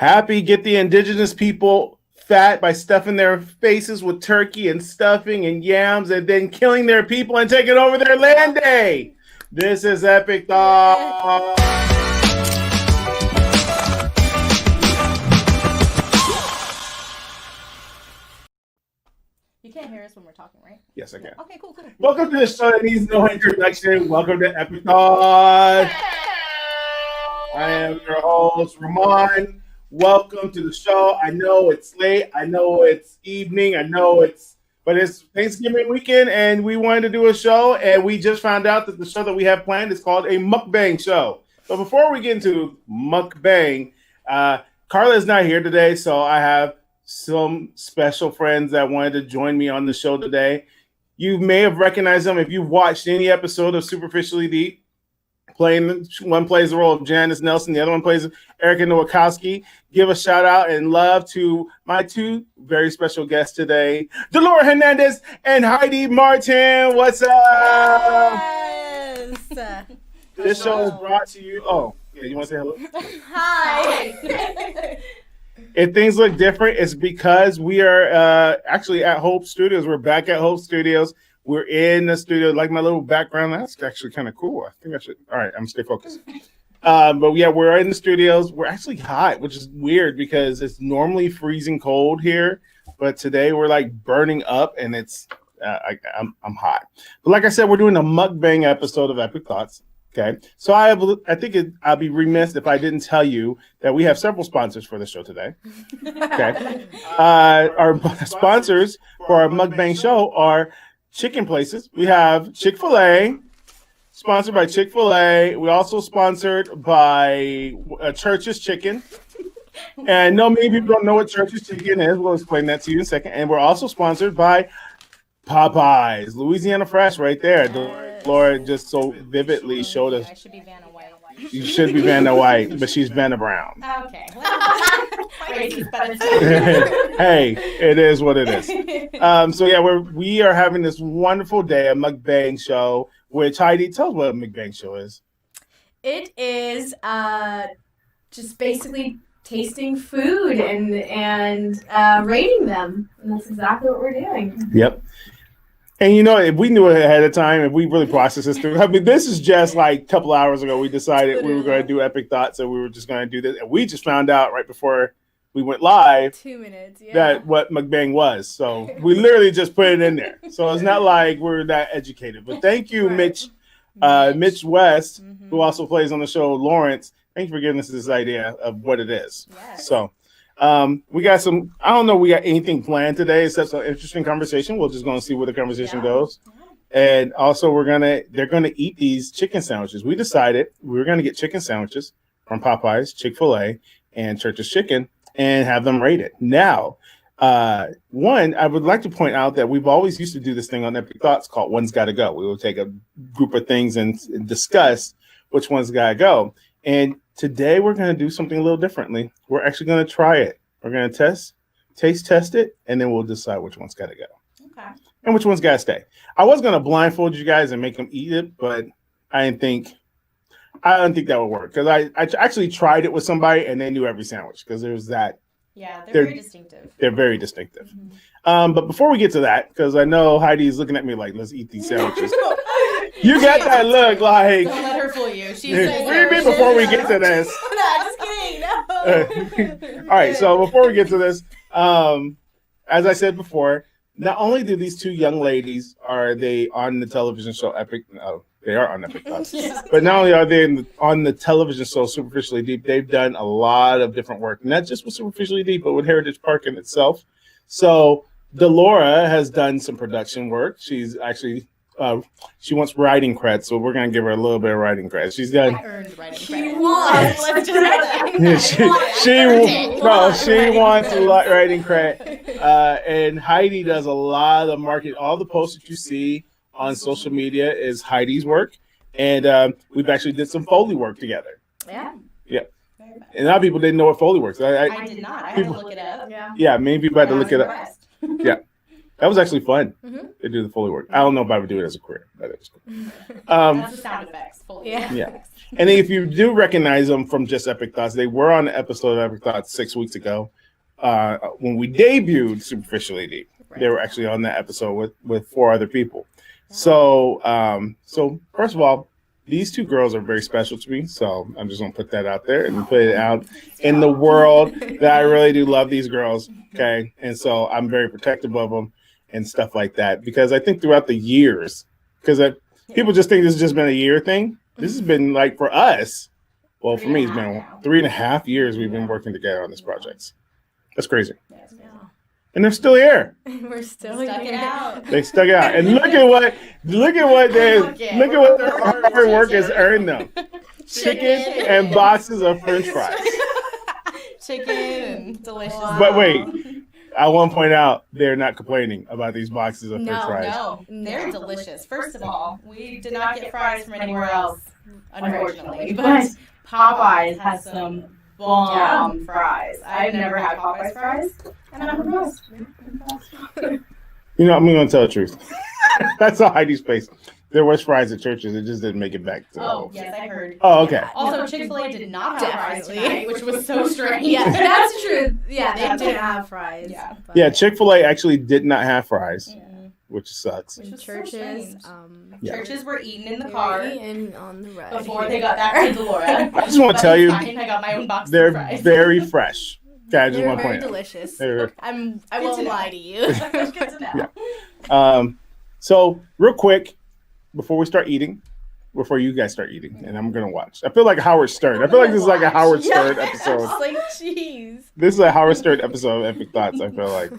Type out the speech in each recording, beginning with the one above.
Happy get the indigenous people fat by stuffing their faces with turkey and stuffing and yams and then killing their people and taking over their land day. This is Epic Thought. You can't hear us when we're talking, right? Yes, I can. Okay, cool. Welcome to the show that needs no introduction. Welcome to Epic Thought. I am your host, Ramon. Welcome to the show. I know it's late. I know it's evening. But it's Thanksgiving weekend, and we wanted to do a show, and we just found out that the show that we have planned is called a mukbang show. But before we get into mukbang, Carla is not here today, so I have some special friends that wanted to join me on the show today. You may have recognized them if you've watched any episode of Superficially Deep. One plays the role of Janice Nelson, the other one plays Erica Nowakowski. Give a shout out and love to my two very special guests today, Delora Hernandez and Heidi Martin. What's up? Yes. This show is brought to you. Oh, yeah, you want to say hello? Hi. If things look different, it's because we are actually at Hope Studios. We're back at Hope Studios. We're in the studio. Like my little background, that's actually kind of cool. I think I should. All right, I'm gonna stay focused. But yeah, we're in the studios. We're actually hot, which is weird because it's normally freezing cold here, but today we're like burning up, and it's I'm hot. But like I said, we're doing a mukbang episode of Epic Thoughts. Okay, so I think I'll be remiss if I didn't tell you that we have several sponsors for the show today. Okay, our sponsors for our mukbang show are chicken places. We have Chick-fil-A, sponsored by Chick-fil-A. We also sponsored by Church's Chicken. And no, many people don't know what Church's Chicken is. We'll explain that to you in a second. And we're also sponsored by Popeyes, Louisiana Fresh, right there. Delora just so vividly showed us. I should be Vanna White. You should be Vanna White, but she's Vanna Brown. Okay. Hey, it is what it is. So yeah, we are having this wonderful day, a mukbang show. Which Heidi, tell us what a mukbang show is. It is just basically tasting food and rating them, and that's exactly what we're doing. Yep. And you know, if we knew it ahead of time, if we really processed this through, I mean, this is just like a couple hours ago. We decided we were going to do Epic Thoughts, so we were just going to do this, and we just found out right before we went live 2 minutes, yeah, that what mukbang was. So we literally just put it in there. So it's not like we're that educated. But thank you, Mitch West, who also plays on the show, Lawrence. Thank you for giving us this idea of what it is. Yes. So we got some, I don't know we got anything planned today except some interesting conversation. We're just going to see where the conversation goes. And also they're going to eat these chicken sandwiches. We decided we were going to get chicken sandwiches from Popeyes, Chick-fil-A, and Church's Chicken and have them rated. Now, one, I would like to point out that we've always used to do this thing on Epic Thoughts called One's Gotta Go. We will take a group of things and discuss which one's gotta go. And today we're going to do something a little differently. We're actually going to try it. We're going to taste test it, and then we'll decide which one's got to go. Okay. And which one's got to stay. I was going to blindfold you guys and make them eat it, but I don't think that would work because I actually tried it with somebody and they knew every sandwich because there's that. Yeah, they're very distinctive. They're very distinctive. Mm-hmm. But before we get to that, because I know Heidi's looking at me like, let's eat these sandwiches. You got that look like. Don't let her fool you. She's before we get to this. No, just kidding. No. All right, so before we get to this, as I said before, not only do these two young ladies are they on the television show Epic, they are on Epic Thoughts, but not only are they on the television show Superficially Deep, they've done a lot of different work, not just with Superficially Deep, but with Heritage Park in itself. So Delora has done some production work. She's actually she wants writing credits, so we're gonna give her a little bit of writing credits. She's done. I earned writing credit. Let's just She wants writing credit. And Heidi does a lot of marketing. All the posts that you see on social media is Heidi's work, and we've actually did some Foley work together. Yeah. And a lot of people didn't know what Foley works. I did not. I had to look it up. Yeah, many people had to look it up. Yeah. That was actually fun Mhm. to do the Foley work. I don't know if I would do it as a career, but it was cool. That's the sound effects. Fully. Yeah. And if you do recognize them from Just Epic Thoughts, they were on the episode of Epic Thoughts 6 weeks ago when we debuted Superficial AD. Right. They were actually on that episode with 4 other people. So first of all, these 2 girls are very special to me. So I'm just gonna put that out there and put it out in the world that I really do love these girls. Okay, and so I'm very protective of them and stuff like that because I think throughout the years, because people just think this has just been a year thing. This has been like for us. Well, for me, it's been 3.5 years we've been working together on this project. That's crazy. Yeah. And they're still here. We're still Stuck it out. They stuck it out. And look at what their hard work has earned them. Chicken and boxes of French fries. Chicken. Delicious. Wow. But wait, I want to point out they're not complaining about these boxes of French fries. No, they're delicious. First of all, we did not get fries from anywhere else, unfortunately. But Popeyes has some bomb fries. I've never had Popeyes fries, and I'm impressed. You know, I'm going to tell the truth. That's all Heidi's place. There was fries at churches. It just didn't make it back to the Oh, yes, I heard. Oh, okay. Also, Chick-fil-A did not have fries tonight, which was so strange. Yeah, that's true. Yeah, they didn't have fries. Yeah. but- Yeah, Chick-fil-A actually did not have fries, which sucks. Which was so Churches, strange. Yeah. Churches were eating in the they car were eating on the road. before they got back to Delora. I just want to tell you, I got my own box of they're fries. very fresh. Okay, I just They're want to very point out. delicious. They're- I Good won't to know. lie to you. That's good to know. So real quick, before we start eating, before you guys start eating, and I'm gonna watch. I feel like Howard Stern. I feel like this is like a Howard Stern episode. It's like, jeez. This is a Howard Stern episode of Epic Thoughts, I feel like.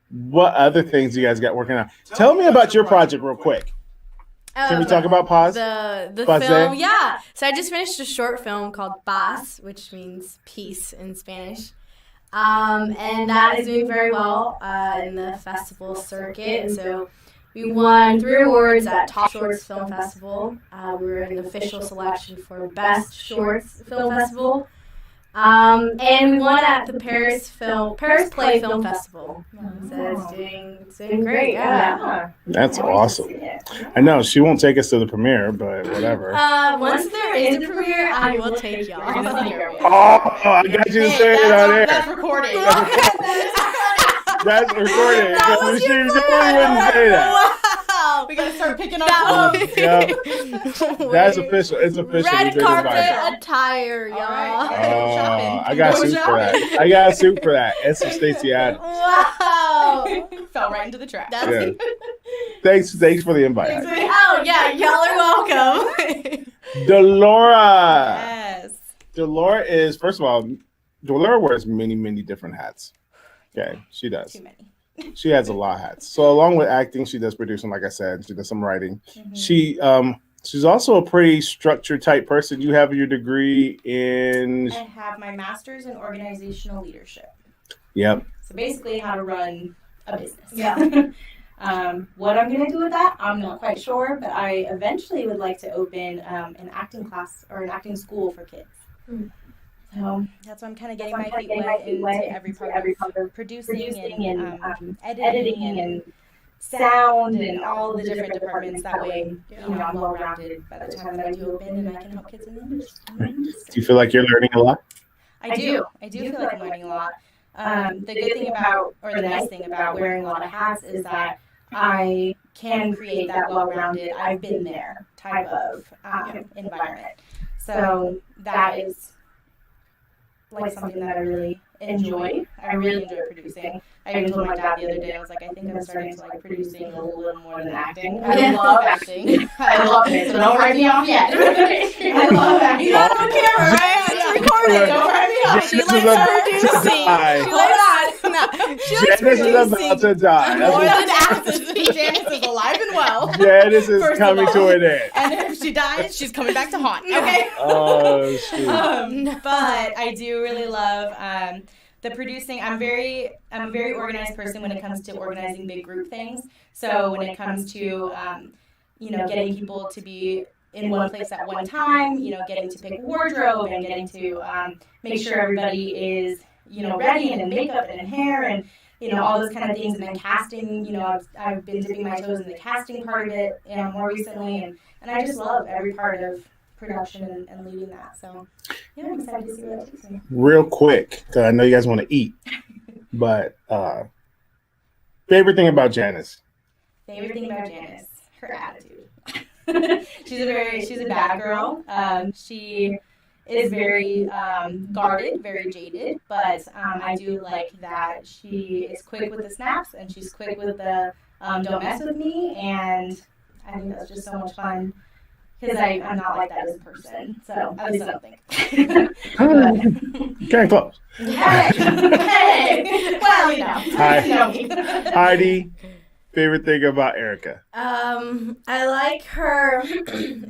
What other things you guys got working on? Tell me about your project real quick. Can we talk about Paz? The Paz? film, yeah. So I just finished a short film called Paz, which means peace in Spanish. And that is doing very well in the festival circuit. And so we won 3 awards at Top Shorts Film Festival. We were in the official selection for Best Shorts Film Festival. And we won at the Paris Play Film Festival. So it's doing great. Yeah. That's awesome. I know she won't take us to the premiere, but whatever. Once there is a premiere, I will take y'all. Oh, I got you to say it on air. That's recording. That's recorded. Because she definitely wouldn't say that. Wow. We gotta start picking up That clothes. Yeah, that's official. It's official. Red We did carpet it. attire, y'all. Alright. Shopping. I got Go a suit for shopping. that. I got a suit for that. It's from Stacey Adams. Wow. Fell right into the trap. That's Yeah. Thanks for the invite. Oh yeah, y'all are welcome. Delora. Yes. Delora is, first of all, Delora wears many, many different hats. Okay, she does. Too many. She has a lot of hats. So along with acting, she does producing, like I said. She does some writing. She's also a pretty structured type person. You have your degree in. I have my master's in organizational leadership. Yep. So basically, how to run a business. Yeah. What I'm going to do with that, I'm not quite sure, but I eventually would like to open an acting class or an acting school for kids. So that's why I'm kind of getting my feet wet into every part of producing and editing and sound and all the different departments. That way, I'm well-rounded by the time that I do open and I can help kids in the industry. Do you feel like you're learning a lot? I do feel like I'm learning a lot. The good thing about, or the nice thing about wearing a lot of hats is that I can create that well-rounded, I've been there type of environment. So that is like something that I really enjoy. I really enjoy producing. I even told my dad the other day, I was like, I think I'm starting to like producing a little more than acting. I love acting. I love it. So don't write me off yet. I love acting. You got on camera, right? It's recorded. Don't write me off. She likes producing. Janice is about to die. More That's than acting. Janice is alive and well. what- Janice is First of coming all. to an end. And if she dies, she's coming back to haunt. Okay. Oh, shoot. But I do really love the producing. I'm a very organized person when it comes to organizing big group things. So when it comes to getting people to be in one place at one time, getting to pick wardrobe and getting to make sure everybody is ready and in makeup and in hair and all those kind of things. And then casting, I've been dipping my toes in the casting part of it, more recently, and I just love every part of production and leading that. So yeah, I'm excited to see where that takes me. Real quick, because I know you guys want to eat, but favorite thing about Janice? Favorite thing about Janice, her attitude. She's a bad girl. She is very guarded, very jaded, but I do like that she is quick with the snaps and she's quick with the don't mess with me, and I think that's just so much fun because I'm not like that as a person, so at least I don't think. Getting close. Hey. Well, Heidi, favorite thing about Erica? I like her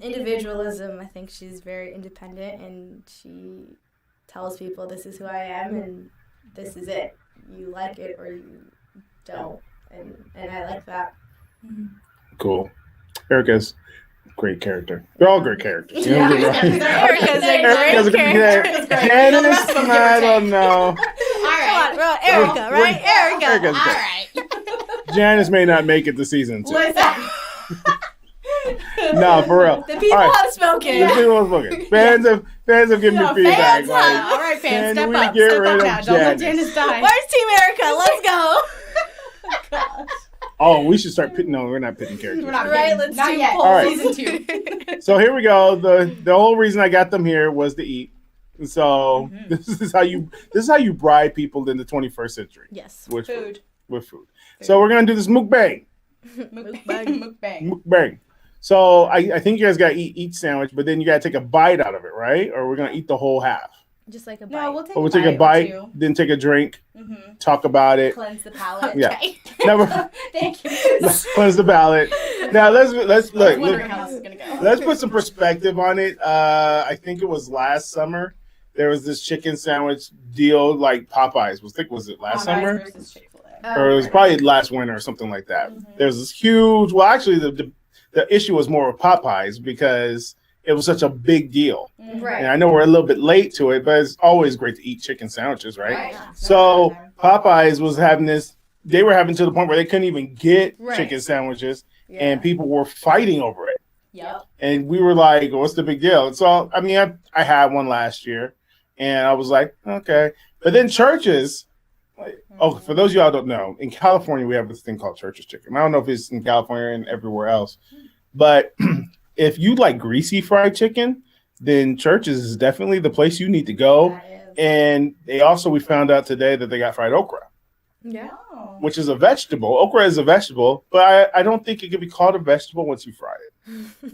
individualism. I think she's very independent, and she tells people, this is who I am, and this is it. You like it or you don't, and I like that. Cool. Erica's great character. They're all great characters. You know, Erica's a great character. Janice, I don't know. All right, bro. Erica, right? Erica. Erica's All great. right. Janice may not make it to season 2. Listen. No, for real. The people have spoken. The people have spoken. Fans have given me feedback. Fans, all right, fans, can step we up. get Step rid up of now. Don't let Janice? Janice die. Where's Team Erica? Let's go. Gosh. Oh, we should start pitting. No, we're not pitting characters. We're not Right, getting- let's not do yet. polls. All right. Season 2. So here we go. The whole reason I got them here was to eat. And so this is how you bribe people in the 21st century. Yes. With Food. With food. So we're gonna do this mukbang. Mukbang. Mukbang. So I think you guys gotta eat each sandwich, but then you gotta take a bite out of it, right? Or we're gonna eat the whole half. Just like a bite. No, we'll take Or we'll a take a bite. bite, then take a drink, Mm-hmm. talk about it. Cleanse the palate. Yeah. Okay. Never Thank you. cleanse the ballot. Now let's I was look. wondering how this is gonna go. Let's put some perspective on it. I think it was last summer. There was this chicken sandwich deal like Popeyes. Was it last summer? Versus Chick-fil-A. Or it was probably last winter or something like that. Mhm. There's this huge. Well, actually, the issue was more with Popeyes because it was such a big deal. Right. And I know we're a little bit late to it, but it's always great to eat chicken sandwiches, right? Right. So Popeyes was having this. They were having to the point where they couldn't even get Right. chicken sandwiches, Yeah. and people were fighting over it. Yep. And we were like, "What's the big deal?" So I mean, I had one last year, and I was like, "Okay." But then churches. Oh, for those of y'all who don't know, in California we have this thing called Church's Chicken. I don't know if it's in California and everywhere else, but if you like greasy fried chicken, then Church's is definitely the place you need to go. That is. And we found out today that they got fried okra, Yeah. Oh. which is a vegetable. Okra is a vegetable, but I don't think it can be called a vegetable once you fry it.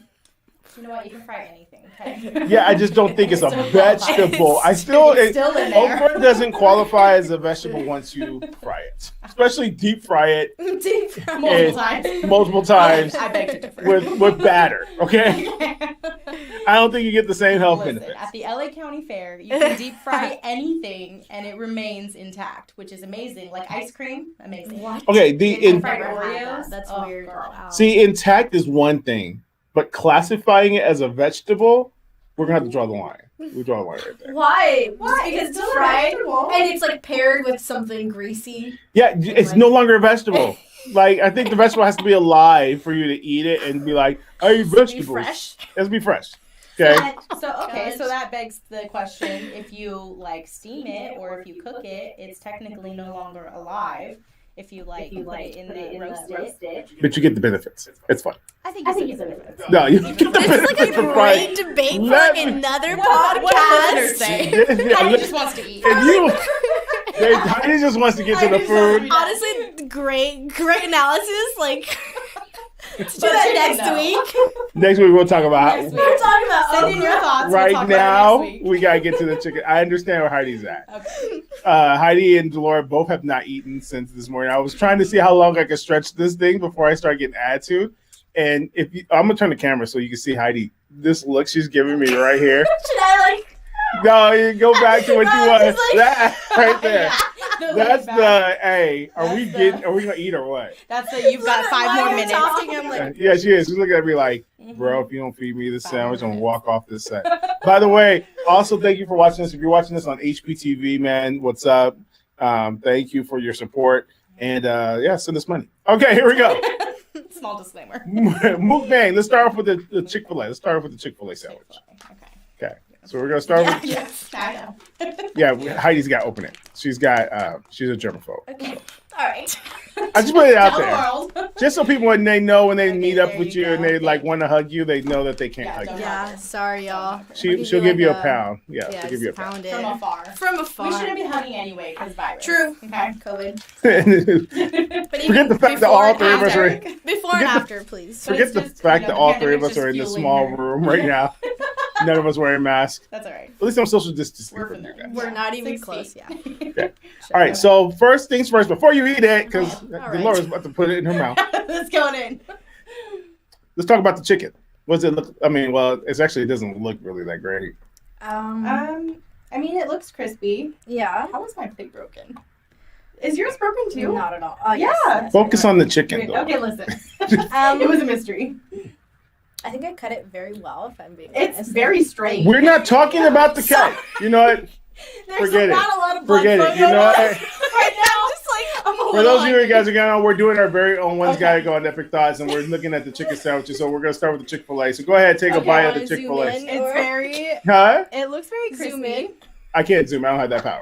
You know what? You can fry anything. Okay. Yeah, I just don't think it's a Still vegetable. It's still in there. Okra doesn't qualify as a vegetable once you fry it, especially deep fry it Deep fry. Multiple times. multiple times I beg to differ. with batter. Okay, I don't think you get the same health Listen, benefits. at the LA County Fair, you can deep fry anything and it remains intact, which is amazing. Like ice cream, amazing. What? Okay, Fried Never had Oreos? that. That's Oh, weird. girl. Wow. See, intact is one thing, but classifying it as a vegetable, we're gonna have to draw the line. We draw the line right there. Why? Why? Just because It's it's still a fried vegetable. and it's like paired with something greasy. Yeah, it's no longer a vegetable. Like I think the vegetable has to be alive for you to eat it and be like, I eat Be vegetables. fresh. It has to be fresh. Okay. So that begs the question: if you like steam it or if you cook it, it's technically no longer alive. If you put it in the roasted, But you get the benefits. It's fun. I think it's a benefit. No, you get the This is benefits like a for frying. great debate for Let like me- another What do listeners podcast. say? Yeah, Heidi let- just wants to eat. And you, Heidi just wants to get to the food. Honestly, great analysis. Like, let's do But that chicken, next though. week. Next week we'll talk about Next week. We're talking about Send in your thoughts. We'll right talk now. about it next week. We gotta get to the chicken. I understand where Heidi's at. Okay. Heidi and Delora both have not eaten since this morning. I was trying to see how long I could stretch this thing before I start getting attitude. And I'm gonna turn the camera so you can see Heidi. This look she's giving me right here. Should I like? No, you go back to what you No, want. just like- That right there. The That's look the back. hey. Are we That's getting? the- Are we gonna eat or what? That's the you've got Why 5 more are you minutes. talking? I'm like, Yeah, she is. She's looking at me like, Mhm. bro, if you don't feed me this 5 sandwich, I'm gonna minutes. walk off this set. By the way, also thank you for watching this. If you're watching this on HPTV, man, what's up? Thank you for your support. And send us money. Okay, here we go. Small disclaimer. Mukbang. Let's start off with the Chick-fil-A. Let's start off with the Chick-fil-A sandwich. Okay. Okay. So we're gonna start with. Yes, I know. Yeah, Heidi's got to open it. She's got. She's a germaphobe. Okay. All right. I just put it out Tell the there, world. just so people when they know when they Okay, meet up there with you you and go. they like want to hug you, they know that they can't Yeah, hug don't you. Yeah. Sorry, y'all. She'll give you a pound. Yeah, Yeah, she'll give you a just pound. pound it. From afar. From afar. We shouldn't be hugging anyway because virus. True. Okay. COVID. But Forget the fact that all three of us are. Before and after, please. But Forget it's the just, fact you know, that all the three of pandemic's us are in just this fueling small her. room right now. None of us wearing masks. That's all right. At least I'm social distancing We're from you guys. We're not even 6 close. feet. Yeah. Yeah. All right. So first things first, before you eat it, because All right. Delora's about to put it in her mouth. That's going in. Let's talk about the chicken. What's it look? I mean, well, it doesn't look really that great. I mean, it looks crispy. Yeah. How is my plate broken? Is yours broken too? Not at all. Yeah. Yes. Focus on the chicken, though. Okay, listen. Um, It was a mystery. I think I cut it very well, if I'm being It's honest. very straight. We're not talking about the cat. You know what? There's Forget it. not a lot of blood Forget it. flowing You know what? right now. Just like I'm a For little those of you hungry. guys who got on, we're doing our very own One's Okay. Gotta Go on Epic Thoughts, and we're looking at the chicken sandwiches. So we're gonna start with the Chick-fil-A. So go ahead, take a Okay, bite I of the wanna zoom Chick-fil-A. in. It's very. Huh? It looks very crispy. Zoom in. I can't zoom. I don't have that power.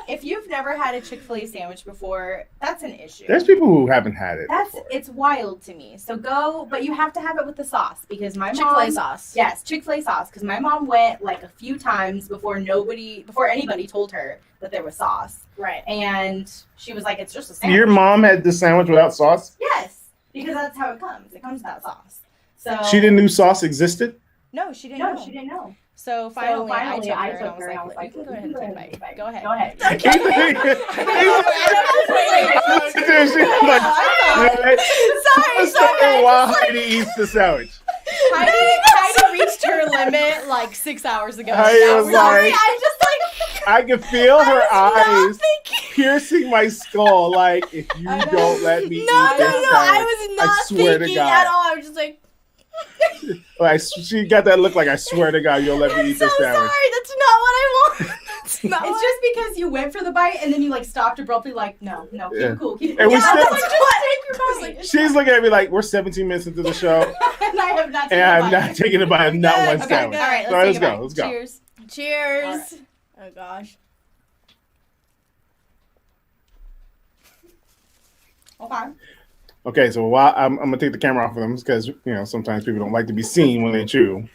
If you've never had a Chick-fil-A sandwich before, that's an issue. There's people who haven't had it. before. It's wild to me. So go, but you have to have it with the sauce because my Chick-fil-A mom. sauce. Yes, Chick-fil-A sauce because my mom went like a few times before anybody told her that there was sauce, Right. and she was like, "It's just a sandwich." Your mom had the sandwich without sauce? Yes, because that's how it comes. It comes without sauce. So She didn't know sauce existed? No, she didn't No, know. she didn't know. So finally, I took her and I was like, "You can go ahead and take a bite. Go ahead." Go ahead. I can't Sorry. While Heidi eats the sandwich. Heidi reached her limit like 6 hours ago. Heidi Now was we're- like- I just like. I can feel her eyes thinking. piercing my skull like, if you I know. don't let me eat No, this no, sandwich. I was not I swear to thinking God. at all. I was just like, Like, she got that look like, I swear to God, you'll let me I'm eat so this sorry. sandwich. That's not what I want. That's not It's what just because you went for the bite and then you like stopped abruptly, like, no, keep Yeah. it cool, keep it And cool. we still- I was like, just take your bite. She's looking at me like, we're 17 minutes into the show, And I have not taken and a I'm bite. not taking a bite of not one Okay, sandwich. all right, All right, let's take a let's go, bite. let's go. Cheers. Cheers. Oh gosh. Okay. Okay, so while I'm gonna take the camera off of them because sometimes people don't like to be seen when they chew.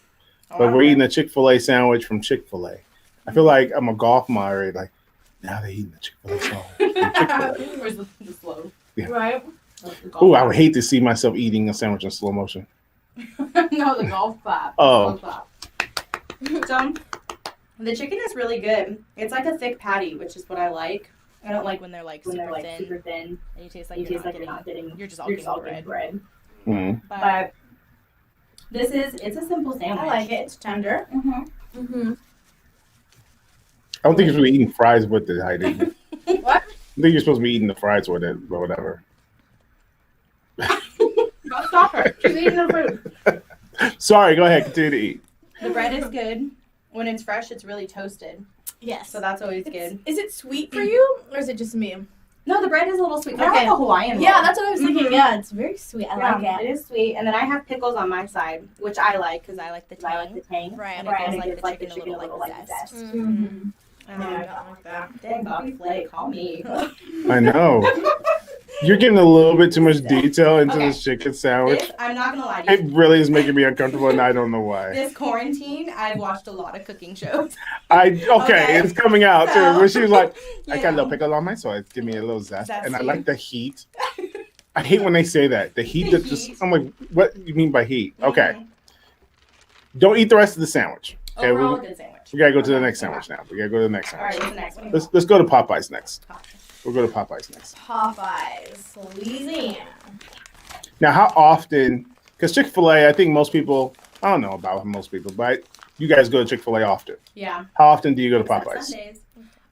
But we're eating a Chick-fil-A sandwich from Chick-fil-A. I feel like I'm a golf moderator. Like, now they're eating the Chick-fil-A sandwich from Chick-fil-A. Where's the slow? Yeah. Right. Ooh, I would hate to see myself eating a sandwich in slow motion. No, the golf clap. Oh. Slow clap. So, the chicken is really good. It's like a thick patty, which is what I like. I don't like when they're like super thin. And you taste like you're not getting. You're just all getting bread. Mm. But it's a simple sandwich. I like it. It's tender. Mm-hmm. Mm-hmm. I don't think you're supposed to be eating fries with it, Heidi. What? I think you're supposed to be eating the fries with it, but whatever. Stop her. She's eating her food. Sorry, go ahead. Continue to eat. The bread is good. When it's fresh, it's really toasted. Yes. So that's always good. Is it sweet for you, or is it just me? No, the bread is a little sweet. Kind of Okay. like a Hawaiian Yeah, roll. that's what I was thinking. Mhm. Yeah, it's very sweet. I like Yeah, it. it is sweet. And then I have pickles on my side, which I like because I like the tang. Right. And Right. it gives like the chicken a little like zest. Mm-hmm. I don't like that. Dang, Bobby Flay, call me. I know. You're getting a little bit too much detail into Okay. this chicken sandwich. I'm not gonna lie to It you. really is making me uncomfortable, and I don't know why. This quarantine, I've watched a lot of cooking shows. Okay, Okay. it's coming out too. So, Where she was like, I you got a little know. pickle on my soy, give me a little zest, and I Zesty. like the heat. I hate when they say that. The heat that just. Heat. I'm like, what do you mean by heat? Okay, Mhm. don't eat the rest of the sandwich. Okay, Overall, we a good sandwich. gotta go to the Okay. next sandwich now. We gotta go to the next All right, sandwich. what's the next one? Let's go to Popeyes next. We'll go to Popeyes next. Popeyes, Louisiana. Now, how often? Because Chick-fil-A, I think most people. I don't know about most people, but you guys go to Chick-fil-A often. Yeah. How often do you go to Except Popeyes? Sundays.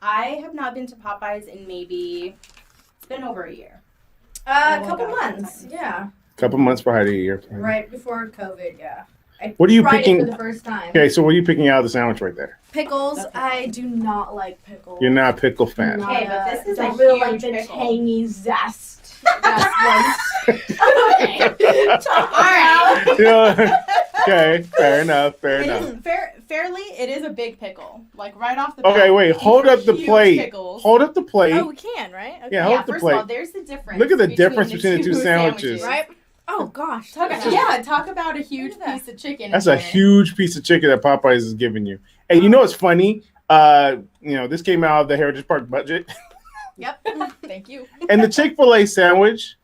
I have not been to Popeyes in maybe, it's been over a year. A won't couple go months. sometimes. Yeah. Couple months for Heidi a year. Right before COVID. Yeah. What are you tried picking? it for the first time. Okay, so what are you picking out of the sandwich right there? Pickles. Okay. I do not like pickles. You're not a pickle fan. Not Okay, but this is I a really like huge the pickle. tangy zest. That's Okay. All right. Yeah. Okay, fair enough. Fair It enough. is fairly, it is a big pickle. Like right off the bat. Okay, wait. these Hold are up the huge plate. pickles. Hold up the plate. Oh, we can, right? Okay. Yeah, hold Yeah, up the first of all, plate. there's the difference. Look at the difference between the two sandwiches. Right? Oh gosh. Talk, look at that. yeah, talk about a huge Look at that. piece of chicken. That's in a there. huge piece of chicken that Popeyes is giving you. And you know what's funny? This came out of the Heritage Park budget. Yep. Thank you. And the Chick-fil-A sandwich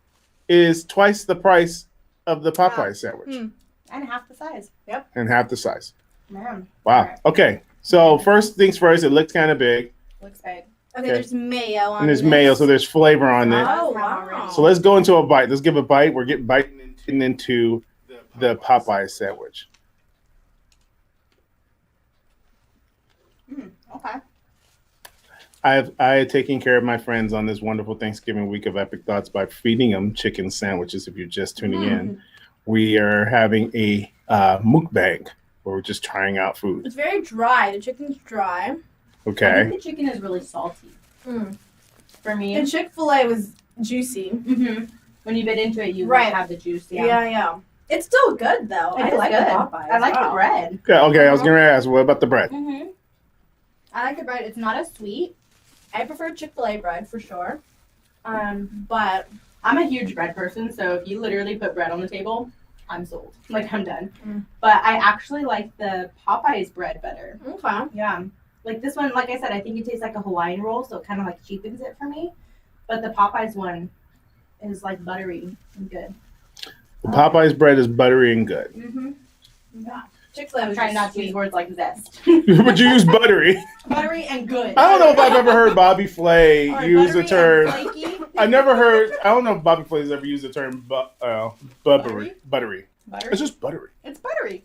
is twice the price of the Popeyes sandwich And half the size. and half the size. Man. Wow. Alright. Okay. So first things first, it looks kind of big. Looks big. Okay, there's mayo on And there's this. mayo, so there's flavor on it. Oh, wow. So let's go into a bite. Let's give a bite. We're getting biting into the Popeye sandwich. Okay. I had taken care of my friends on this wonderful Thanksgiving week of Epic Thoughts by feeding them chicken sandwiches. If you're just tuning in, we are having a mukbang where we're just trying out food. It's very dry. The chicken's dry. I Okay. think the chicken is really salty. Mm. For me. The Chick-fil-A was juicy. Mm-hmm. When you bit into it, you Right. have the juice. Yeah. It's still good though. It I is like good. the Popeyes. I like the Wow. bread. Okay. I was going to ask, what about the bread? Mm-hmm. I like the bread. It's not as sweet. I prefer Chick-fil-A bread for sure. But I'm a huge bread person, so if you literally put bread on the table, I'm sold. Like, I'm done. Mm. But I actually like the Popeyes bread better. okay. Yeah. Like this one, like I said, I think it tastes like a Hawaiian roll, so it kind of like cheapens it for me. But the Popeyes one is like buttery and good. The Popeyes bread is buttery and good. Mm-hmm. Yeah. Chick-fil-A I'm was trying just not to use sweet. words like zest. But you use buttery. Buttery and good. I don't know if I've ever heard Bobby Flay Or use the buttery term. and flaky. I don't know if Bobby Flay has ever used the term buttery. Buttery? It's just buttery. It's buttery.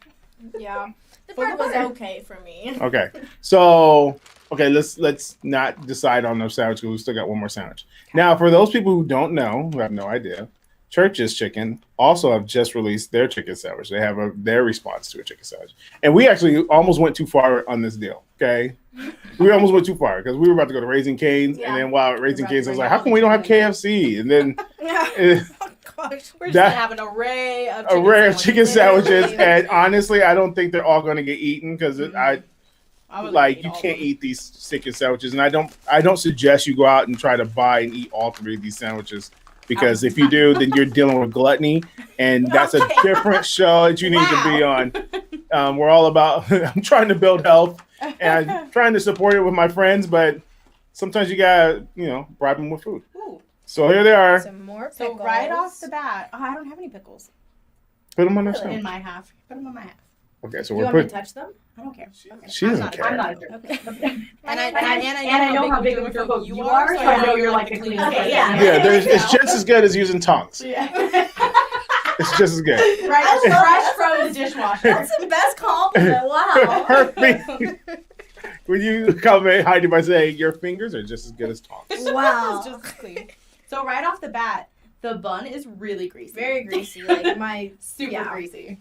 Yeah. The Full bread of was butter. okay for me. Okay. So, let's not decide on the sandwich because we still got one more sandwich. Now, for those people who don't know, who have no idea, Church's Chicken also have just released their chicken sandwich. They have their response to a chicken sandwich. And we actually almost went too far on this deal, okay? We almost went too far because we were about to go to Raising Cane's. Yeah. And then while at Raising We're about Cane's, to I was bring like, how all come the we don't have chicken KFC? And then Yeah. Oh gosh. We're just That- gonna have an array of array of chicken sandwiches. Literally. And honestly, I don't think they're all going to get eaten because I would like eat you all of can't them. eat these chicken sandwiches, and I don't suggest you go out and try to buy and eat all three of these sandwiches because if you do, then you're dealing with gluttony, and that's a different show that you need to be on. We're all about. I'm trying to build health, and I'm trying to support it with my friends, but sometimes you gotta bribe them with food. Ooh. So here they are. Some more So pickles. right off the bat, I don't have any pickles Put them on their in sandwich. my half. Put them on my half. Okay, so Do you we're want me to putting. touch them? I don't care. She doesn't I'm care. I'm not a jerk. Okay. And I know how big of a jerk you are, so I know you're like the cleanest Okay, person. yeah. Yeah, it's just as good as using tongs. Yeah. It's just as good. Right, I love fresh from the dishwasher. That's the best compliment. Wow. Her when you comment Heidi by saying your fingers are just as good as tongs. Wow. It's just clean. So right off the bat, the bun is really greasy. Very greasy. Like my Super yeah. greasy.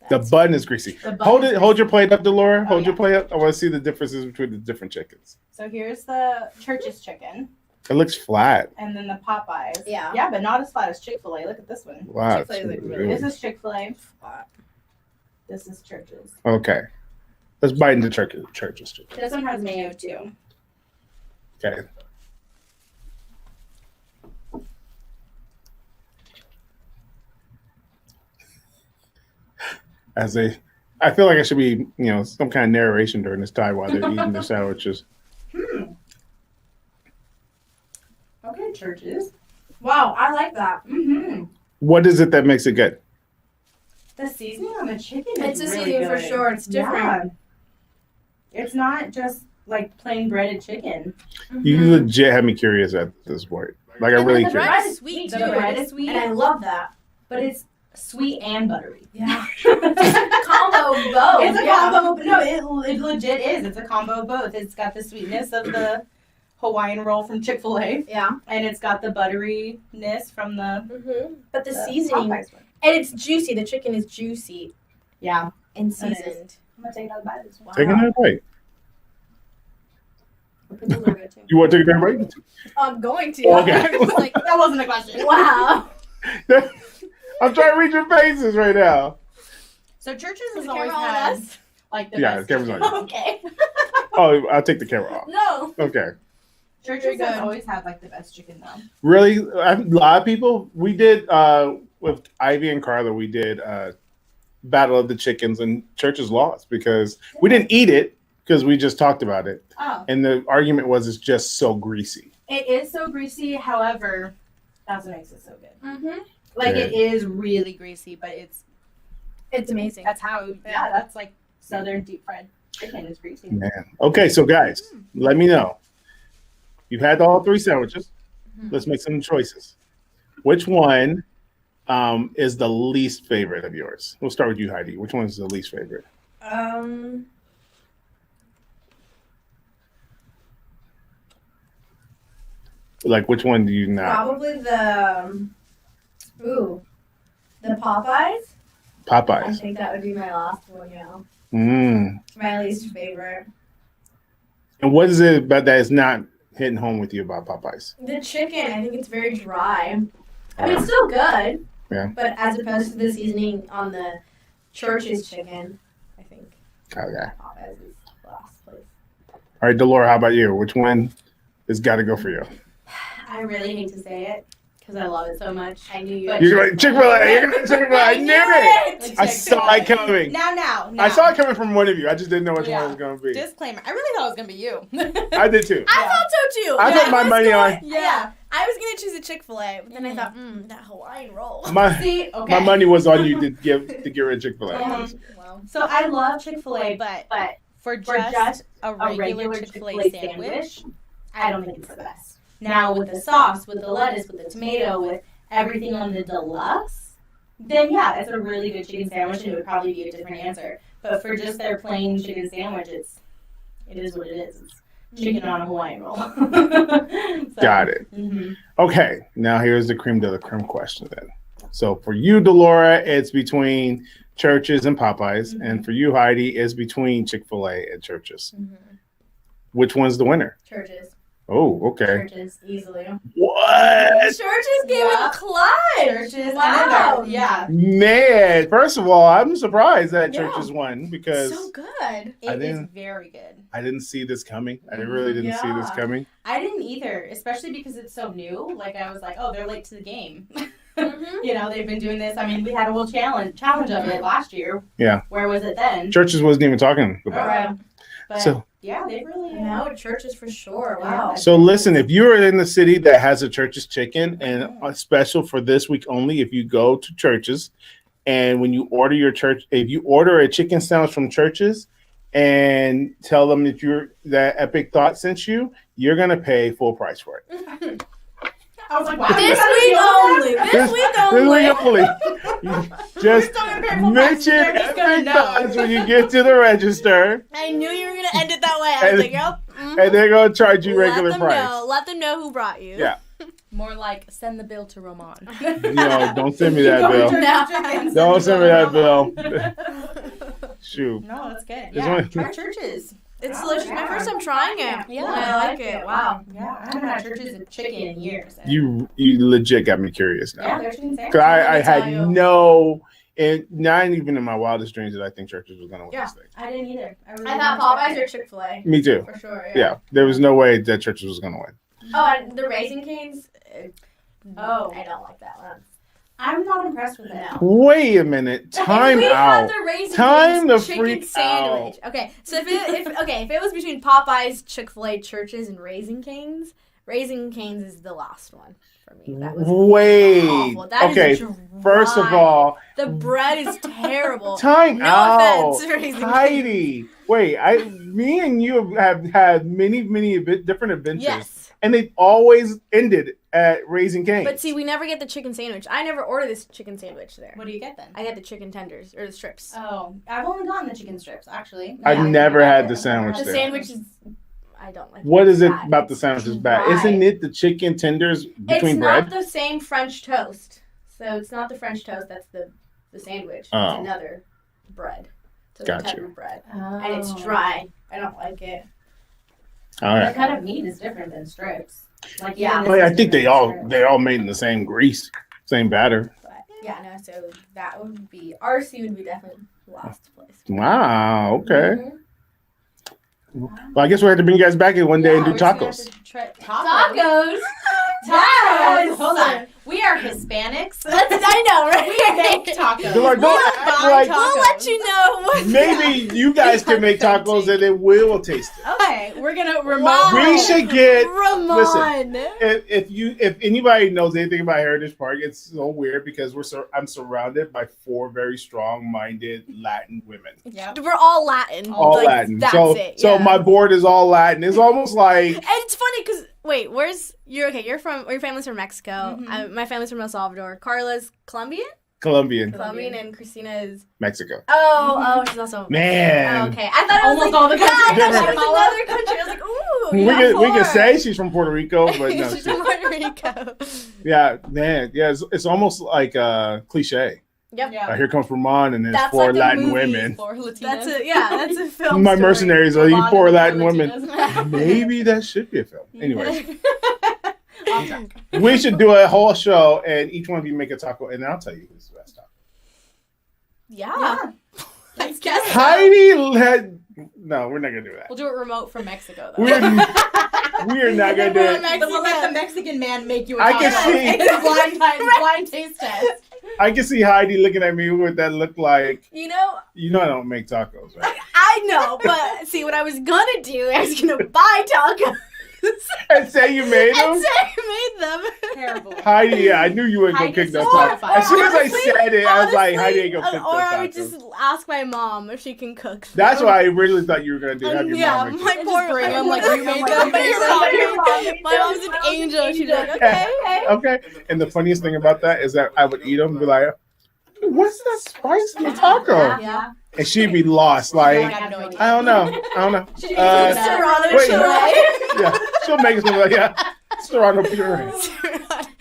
The bun is greasy. The bun Hold is it. Hold your plate up, Delora. Hold your yeah. plate up. I want to see the differences between the different chickens. So here's the Church's chicken, It looks flat. and then the Popeyes. Yeah. Yeah, but not as flat as Chick-fil-A. Look at this one. Wow. Chick-fil-A look really This is Chick-fil-A. This is Church's. Okay. Let's bite into Church's chicken. This one has mayo too. Okay. I feel like I should be, some kind of narration during this time while they're eating their sandwiches. Okay, Church's. Wow, I like that. Mm-hmm. What is it that makes it good? The seasoning on the chicken It's is a really seasoning for good. sure. It's different. Yeah. It's not just like plain breaded chicken. You legit have me curious at this point. Like, I'm And really then the curious. bread is sweet The too. bread is sweet. and I love that. But it's sweet and buttery. Yeah. Combo both. It's a yeah. combo. No, it legit is. It's a combo of both. It's got the sweetness of the Hawaiian roll from Chick-fil-A, Yeah. and it's got the butteriness from the But the seasoning, Popeyes one. and it's juicy. The chicken is juicy. Yeah. and It is. seasoned. I'm gonna take another bite of this. Wow. Take another bite. Pickles are good too. You want to take another bite? I'm going to. Oh, okay. I was like, That wasn't a question. wow. I'm trying to read your faces right now. So churches Is has the always camera on had us? like the Yeah, best the camera's on you. Okay. Oh, I'll take the camera off. No. Okay. Churches Very has good. always had like the best chicken though. Really, a lot of people. We did with Ivy and Carla. We did Battle of the Chickens, and churches lost because we didn't eat it because we just talked about it, Oh. and the argument was it's just so greasy. It is so greasy, however, that's what makes it so good. Mm-hmm. Like Yeah. it is really greasy, but It's amazing. that's how that's like southern deep fried chicken is greasy. Man. Okay, so guys, let me know. You've had all 3 sandwiches. Let's make some choices. Which one is the least favorite of yours? We'll start with you, Heidi. Which one is the least favorite? Like, which one do you not? Probably the Popeyes. I Popeyes. think that would be my last one. Yeah, Mm. my least favorite. And what is it about that is not hitting home with you about Popeyes? The chicken, I think it's very dry. I mean, it's still good. Yeah. But as opposed to the seasoning on the church's chicken, I think Okay. Popeyes is last place. All right, Delora, how about you? Which one has got to go for you? I really hate to say it because I love it so much. I knew you. But- You're going Chick-fil-A. You're going to Chick-fil-A. I knew it. I saw it coming. Now. I saw it coming from one of you. I just didn't know which Yeah. one it was going to be. Disclaimer. I really thought it was gonna be you. I did too. I thought so too. I put my was money on. Yeah, I was gonna choose a Chick-fil-A, but then I Mhm. thought, that Hawaiian roll. My See, okay. my money was on you to get rid of Chick-fil-A. Wow. So I love Chick-fil-A, but for just a a regular regular Chick-fil-A sandwich, I don't think it's the best. Now with the sauce, with the lettuce, with the tomato, with everything on the deluxe, then yeah, that's a really good chicken sandwich, and it would probably be a different answer. But for just their plain chicken sandwich, it is what it is. It's chicken on a Hawaiian roll. So, Got it. mhm. Okay, now here's the creme de la creme question then. So for you, Delora, it's between Churches and Popeyes, and for you, Heidi, it's between Chick-fil-A and Churches. Which one's the winner? Churches. Oh, okay. Churches, easily. What? Churches gave Yeah. it a clutch. Churches, Wow. yeah, Man, first of all, I'm surprised that Yeah. Churches won because So good. I it is didn't- very good. I didn't see this coming. I really didn't see this Yeah. coming. I didn't either, especially because it's so new. Like I was like, oh, they're late to the game. Mhm. You know, they've been doing this. I mean, we had a whole challenge of it last year. Yeah. Where was it then? Churches wasn't even talking about it. Right. But So- yeah, they really. No, churches for sure. Wow. So listen, if you're in the city that has a Church's chicken and a special for this week only, if you go to Churches and when you order your church, if you order a chicken sandwich from Churches and tell them that Epic Thought sent you, you're gonna pay full price for it. I was like, wow. This week only. This week only. This week only. You just mention They're just gonna Epic know. Thoughts when you get to the register, I knew you were gonna end it that way. I was And- like, yep. and they're gonna charge you regular Let them price. know. Let them know who brought you. Yeah. More like send the bill to Roman. No, don't send me that bill. No. Don't send me that bill. bill. Shoot. No, it's good. It's Yeah, only- try Churches. It's Oh, delicious. My yeah. first time trying it. Yeah. I like it. Wow. Yeah, I haven't had Churches of chicken in years. You legit got me curious now. Yeah, their chicken sandwich. 'Cause I Let me had tell you. no, and not even in my wildest dreams did I think Churches was gonna win Yeah. this thing. I didn't either. really I thought didn't Popeyes expect or it. Chick-fil-A. Me too. For sure. Yeah, there was no way that Churches was gonna win. Oh, and the Raisin Canes. Oh. I don't like that one. I'm not impressed with it. No. Wait a minute, time if we out. had the Raisin Time Cane's to chicken freak sandwich. Okay, so if it was between Popeyes, Chick-fil-A, Churches, and Raisin Canes is the last one for me. That was Wait. awful. That is Okay, first of dry. all, the bread is terrible. time no out. offense, Raisin Canes. Heidi, wait, me and you have had many different adventures, Yes, and they've always ended at Raising Cane's. but see, we never get the chicken sandwich. I never order this chicken sandwich there. What do you get then? I get the chicken tenders or the strips. Oh, I've only gotten the chicken strips actually. I've Yeah. never had the sandwich The there. sandwich is. I don't like. What is it bad. about the sandwich that's bad? Dry. Isn't it the chicken tenders between It's bread? not the same French toast. So it's not the French toast. That's the sandwich. Oh. It's another bread. To Gotcha. the type of bread. Oh. And it's dry. I don't like it. All The right. cut of meat is different than strips. Like Yeah. even Well, this I is think different they're all made in the same grease, same batter. But yeah, no, so that would be, RC would be definitely last place. Wow. Okay. Mhm. Well, I guess we'll have to bring you guys back in one day and do we're just gonna have tacos. to try- Tacos. Yes! Hold on. We are Hispanics. I know, right? We make tacos. Delora, don't We'll act buy like- tacos. We'll let you know. What Maybe you guys can make tacos and then we'll taste it. Okay, we're gonna remote. Wow. We should get. Ramon. If anybody knows anything about Heritage Park, it's so weird because I'm surrounded by 4 very strong-minded Latin women. Yep. We're all Latin. All Like, Latin. That's So it. so yeah. my board is all Latin. It's almost like And it's funny because wait, your family's from Mexico. Mhm. My family's from El Salvador. Carla's Colombian, Colombian, and Christina is Mexico. she's also Man. Oh, okay. I thought it was Almost like, all the yeah, I countries. thought it was another country. I was like, ooh, We can four. say she's from Puerto Rico, but no. She's from Puerto Rico. Yeah, man. Yeah, it's almost like a cliche. Yep. Yeah. Here comes Ramon and his That's 4 like a Latin movie. women. For Latinas. That's a film. My story. mercenaries are these 4 Latin women. Latinas. Maybe that should be a film. Anyways, I'll check. we should do a whole show and each one of you make a taco and I'll tell you who's the best taco. Yeah. I guess. Heidi had no, we're not gonna do that. We'll do it remote from Mexico though. We are not gonna do it. But we'll let the Mexican man make you a I taco. can see- It's a blind taste test. I can see Heidi looking at me with that look like You know, I don't make tacos, right? I know, but see, what I was gonna do, I was gonna buy tacos And say you made and them. say I made them. Terrible. Heidi, yeah, I knew you weren't gonna Heidi's cook no so taco. horrified. As soon as I Honestly- said it, I was like, honestly, Heidi ain't gonna cook or no I would tacos. just ask my mom if she can cook. That's them. what I really thought you were gonna do. Have your yeah, mom make my it. poor Just bring my them like poor- you made them. My mom's an angel. She'd be like, okay. Okay. And the funniest thing about that is that I would eat them and be like, what's that spice in the taco? Yeah. And she'd be lost. Like, I have no idea. I don't know. She Uh, didn't say Serrano wait. chili. Yeah, she'll make us like, yeah, Serrano puree.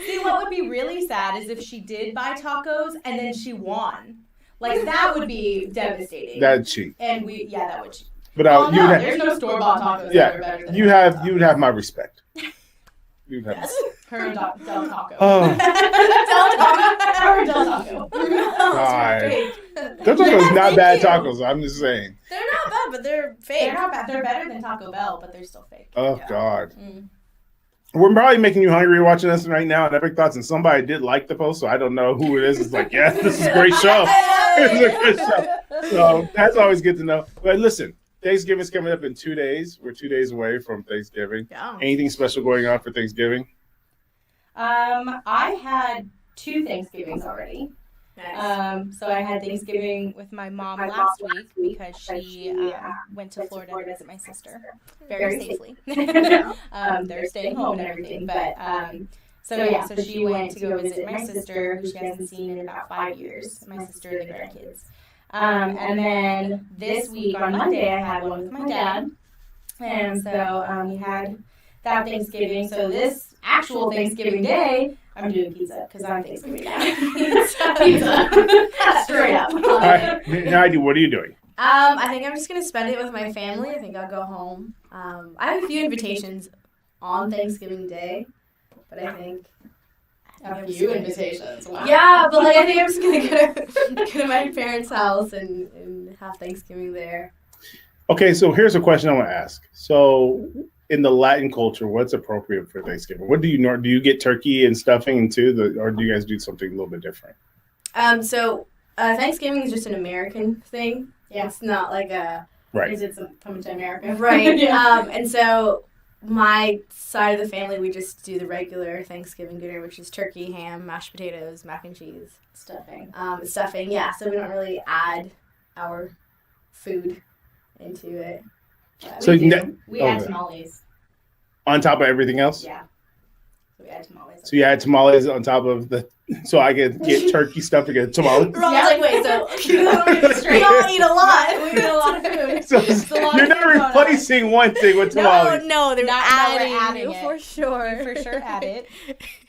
See, what would be really sad is if she did buy tacos and then she won. Like, that would be devastating. That'd cheat. And that would cheat. But Well, no, you'd there's no store-bought tacos Yeah, that are better than you would have my respect. You'd have. Yes. her Del Taco. Oh, Her Del Taco. God. Fake. those tacos not thank bad you. tacos. I'm just saying. They're not bad, but they're fake. They're not bad. They're better than Taco Bell, but they're still fake. Oh Yeah. God. Mm. We're probably making you hungry watching us right now at Epic Thoughts, and somebody did like the post, so I don't know who it is. It's like, yes, this is a great show. It's a good show. So that's always good to know. But listen, Thanksgiving's coming up in 2 days. We're 2 days away from Thanksgiving. Yeah. Anything special going on for Thanksgiving? I had 2 Thanksgivings already. Nice. So I had Thanksgiving with my mom last week because she went to Florida to visit my sister very safely. They're staying home and everything, but so she went to go visit my sister, who she hasn't seen in about 5 years. My sister and the grandkids. And then this week on Monday, I had one with my dad, and so we had that Thanksgiving. So this actual Thanksgiving Day, I'm doing pizza because I'm Thanksgiving Day. Pizza. Straight up. All right, Heidi, what are you doing? I think I'm just gonna spend it with my family. I think I'll go home. I have a few invitations on Thanksgiving Day, but I think A few invitations. Wow. yeah, but like I think I'm just gonna go to my parents' house and have Thanksgiving there. Okay, so here's a question I want to ask. So, in the Latin culture, what's appropriate for Thanksgiving? What do you know? Do you get turkey and stuffing too, or do you guys do something a little bit different? So Thanksgiving is just an American thing. Yeah. It's not like a Right. Is it coming to America? right. Yeah. And so my side of the family, we just do the regular Thanksgiving dinner, which is turkey, ham, mashed potatoes, mac and cheese, Stuffing. stuffing. Yeah, so we don't really add our food into it. But So we you do. ne- We add Okay. tamales. On top of everything else? Yeah. So we add tamales. So you add tamales on top of the, so I can get turkey stuffing and tamales. We're all Yeah. like, wait, so we all eat a lot. We eat a lot of food. So It's a lot you're of not food going on. replacing one thing with tamales. No, they're Not- no, we're adding, adding it. for sure. We for sure add it.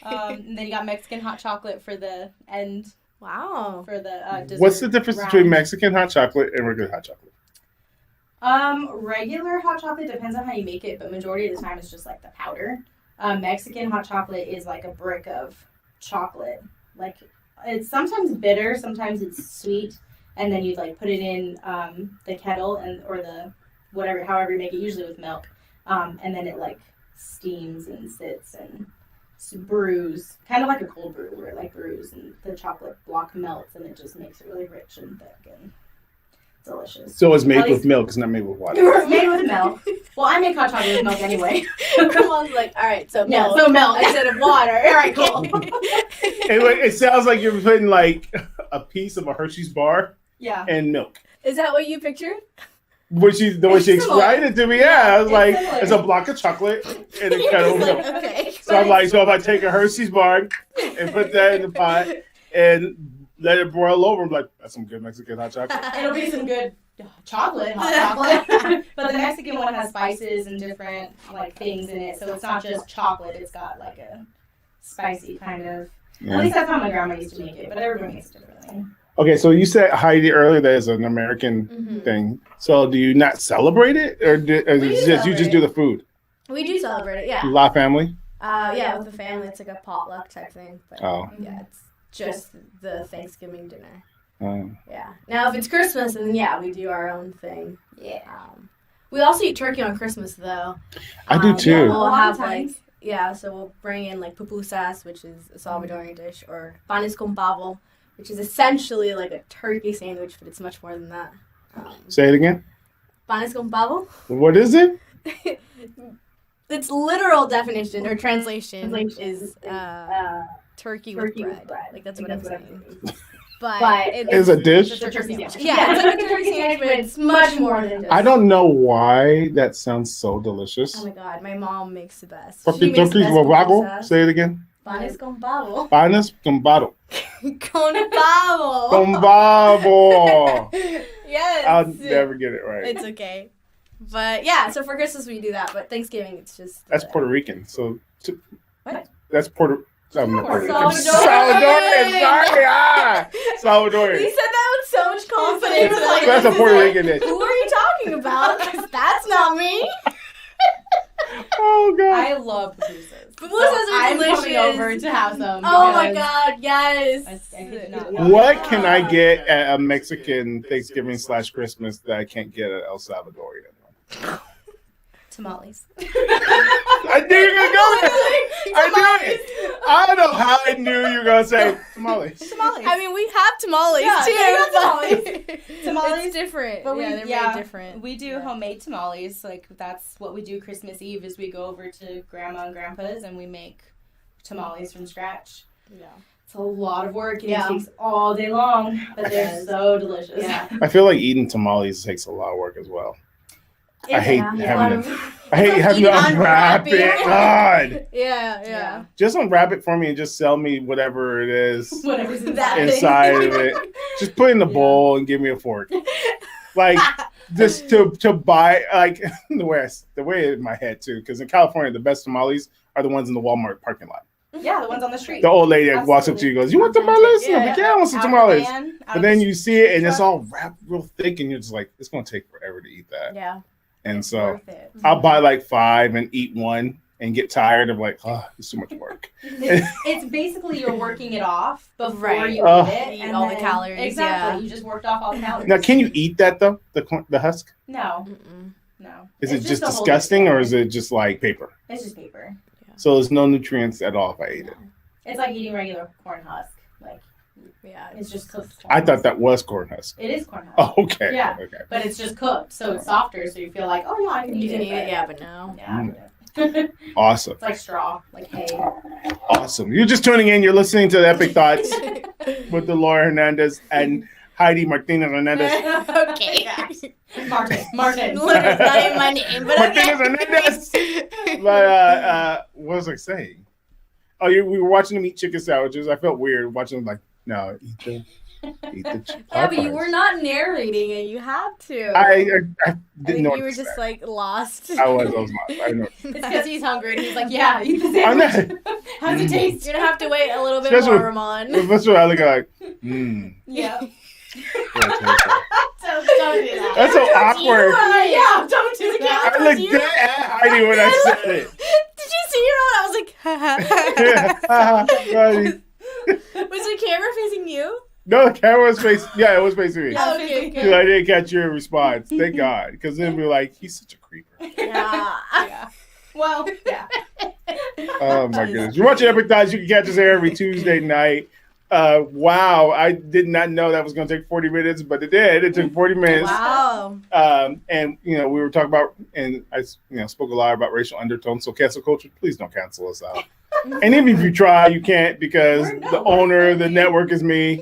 And then you got Mexican hot chocolate for the end Wow. for the dessert. What's the difference round. between Mexican hot chocolate and regular hot chocolate? Regular hot chocolate depends on how you make it, but majority of the time it's just like the powder. Mexican hot chocolate is like a brick of chocolate. Like it's sometimes bitter, sometimes it's sweet, and then you like put it in the kettle or the whatever, however you make it, usually with milk, and then it like steams and sits and brews, kind of like a cold brew where it like brews and the chocolate block melts and it just makes it really rich and thick and delicious. So it's made At with least- milk. It's not made with water. It's made with milk. Well, I make hot chocolate with milk anyway. Grandma's like, all right, so Yeah, milk. so milk. instead of water. All right, cool. It sounds like you're putting like a piece of a Hershey's bar Yeah. and milk. Is that what you pictured? The way she It's explained it to me, yeah, I was It's like, similar. it's a block of chocolate and a kettle of milk. Okay. So I'm like, so if I take a Hershey's bar and put that in the pot and let it boil over, I'm like, that's some good Mexican hot chocolate. It'll be some good chocolate, hot chocolate. But the Mexican one has spices and different like things in it, so it's not just chocolate. It's got like a spicy kind of. At Yeah. least that's how my grandma used to make it, but everyone makes it differently. Okay, so you said Heidi earlier that is an American Mhm. thing. So do you not celebrate it, or We do is just you just do the food? We do celebrate it, yeah. La family. Yeah, with the family, it's like a potluck type thing. But Oh. yeah, it's just the Thanksgiving dinner. Um, Yeah. Now, if it's Christmas, then yeah, we do our own thing. Yeah. We also eat turkey on Christmas, though. I do too. We'll A lot have of like, times. yeah, so we'll bring in like pupusas, which is a Salvadorian dish, or panes con pavo, which is essentially like a turkey sandwich, but it's much more than that. Say it again. Panes con pavo? What is it? Its literal definition or translation is turkey with turkey with bread. bread. Like that's Like, what I'm that's what saying. But It's a dish. It's a turkey sandwich. yeah, it's like a turkey sandwich, but it's much more than just. I don't know why that sounds so delicious. Oh my god, my mom makes the best. Fucking She makes the turkey best with wago. pupusas. Say it again. Panes con pavo. Panes con baro. Con pavo. Con babo. Yes. I'll never get it right. It's okay. But yeah, so for Christmas we do that, but Thanksgiving it's just. That's Puerto Rican. So What? that's Puerto. I'm not Puerto Rican. Salvadorian. Salvadorian. Sorry. Salvadorian. He said that with so much confidence. Like, That's a Puerto Rican dish. Who are you talking about? Because that's not me. Oh god. I love pupusas. Pupusas are I'm delicious. coming over to have some. Oh my because god, yes. I did not. What can I get at a Mexican Thanksgiving / Christmas that I can't get at El Salvadorian? Tamales. I knew you were gonna go there. I knew it. I don't know how I knew you were gonna say tamales. Tamales. I mean, we have tamales Yeah, too. yeah, we have but Tamales. It's different. But yeah, they're very different. We do homemade tamales. Like that's what we do Christmas Eve is we go over to grandma and grandpa's and we make tamales from scratch. Yeah. It's a lot of work and Yeah. it takes all day long, but they're Yes. so delicious. Yeah. I feel like eating tamales takes a lot of work as well. I hate Yeah. having Yeah. to. I hate having to Even unwrap unwrap it. it. God, Yeah. just unwrap it for me and just sell me whatever it is Whatever's That inside. inside of it. Just put it in the bowl and give me a fork. Like just to buy like the way in my head too. Because in California, the best tamales are the ones in the Walmart parking lot. Yeah, the ones on the street. The old lady that walks up to you and goes, "You want tamales?" And I'm like, "Yeah, I want some Out of tamales." the van, out But of then the you see it and it's truck. all wrapped real thick, and you're just like, "It's gonna take forever to eat that." Yeah. And so worth it. I'll buy like 5 and eat one and get tired of like, oh, it's too much work. It's basically you're working it off before Right. you Oh. eat it. Eat and all the then- calories, Exactly. yeah. You just worked off all the calories. Now, can you eat that though? The husk? No, Mm-mm. no. Is It's it just a whole disgusting different- or is it just like paper? It's just paper. So there's no nutrients at all if I ate it. It's like eating regular corn husk. Like Yeah. it's just cooked. Corn I thought husk. that was corn husk. It is corn husk. Oh, okay. Yeah. Okay. But it's just cooked, so it's softer. So you feel like, oh yeah, I can You eat can it. eat it, yeah, but no. Yeah. I can do it. Awesome. It's like straw, like hay. Awesome. You're just tuning in. You're listening to the Epic Thoughts with Delora Hernandez and Heidi Martinez Hernandez. Okay. Martin. Look, it's not even my name, but Martinez Hernandez. But what was I saying? Oh, we were watching them eat chicken sandwiches. I felt weird watching them like, no, eat the chicken. Yeah, but you were not narrating it. You had to. I I didn't think know. you were just like lost. I was lost. I didn't know. It's because he's hungry and he's like, yeah, eat the I'm sandwich. not. How's it taste? You're gonna have to wait a little bit Especially more, with- Ramon. That's what I look like. Yeah. Don't do that. That's so awkward. Yeah, don't do I that. looked dead at Heidi when I said it. Did you see your own? I was like, Heidi. was the camera facing you? No, the camera was facing. Yeah, it was facing me. Yeah. Okay, Because I didn't catch your response. Thank God. Because then we're like, he's such a creeper. Yeah. Well, yeah. Oh my goodness! You're watching Epic Thoughts. You can catch us here every Tuesday night. Wow, I did not know that was going to take 40 minutes, but it did. It took 40 minutes. Wow. And we were talking about, and I spoke a lot about racial undertones. So cancel culture, please don't cancel us out. And even if you try, you can't because the owner of the network is me.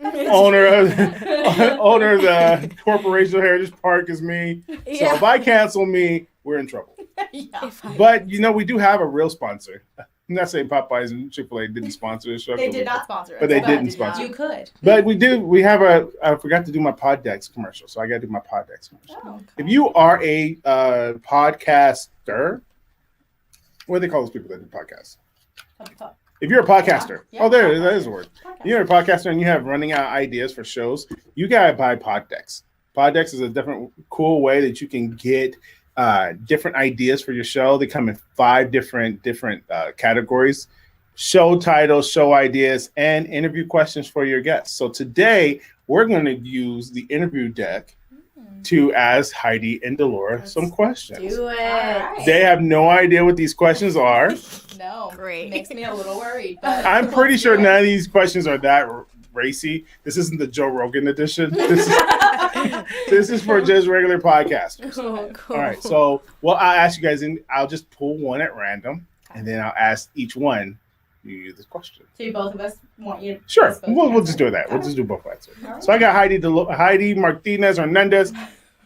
owner of the corporation Heritage Park is me. So if I cancel me, we're in trouble. Yeah. But we do have a real sponsor. I'm not saying Popeyes and Chick-fil-A didn't sponsor this show. They did not sponsor us. But they didn't sponsor. You could. But we do. We have I forgot to do my Poddex commercial, so I got to do my Poddex commercial. Oh, okay. If you are a podcaster, what do they call those people that do podcasts? If you're a podcaster, Yeah. that is a word. If you're a podcaster and you have running out ideas for shows, you gotta buy Poddex. Poddex is a different, cool way that you can get different ideas for your show. They come in 5 different categories: show titles, show ideas, and interview questions for your guests. So today we're going to use the interview deck to ask Heidi and Delora some questions. Do it. Right. They have no idea what these questions are. No. Great. Makes me a little worried. But I'm pretty sure none of these questions are that racy. This isn't the Joe Rogan edition. This is for just regular podcasters. Oh, cool. All right. So, I'll ask you guys, and I'll just pull one at random, and then I'll ask each one you this question. So both of us want you. Sure. We'll just do that. We'll just do both answers. Right. So I got Heidi Martinez Hernandez.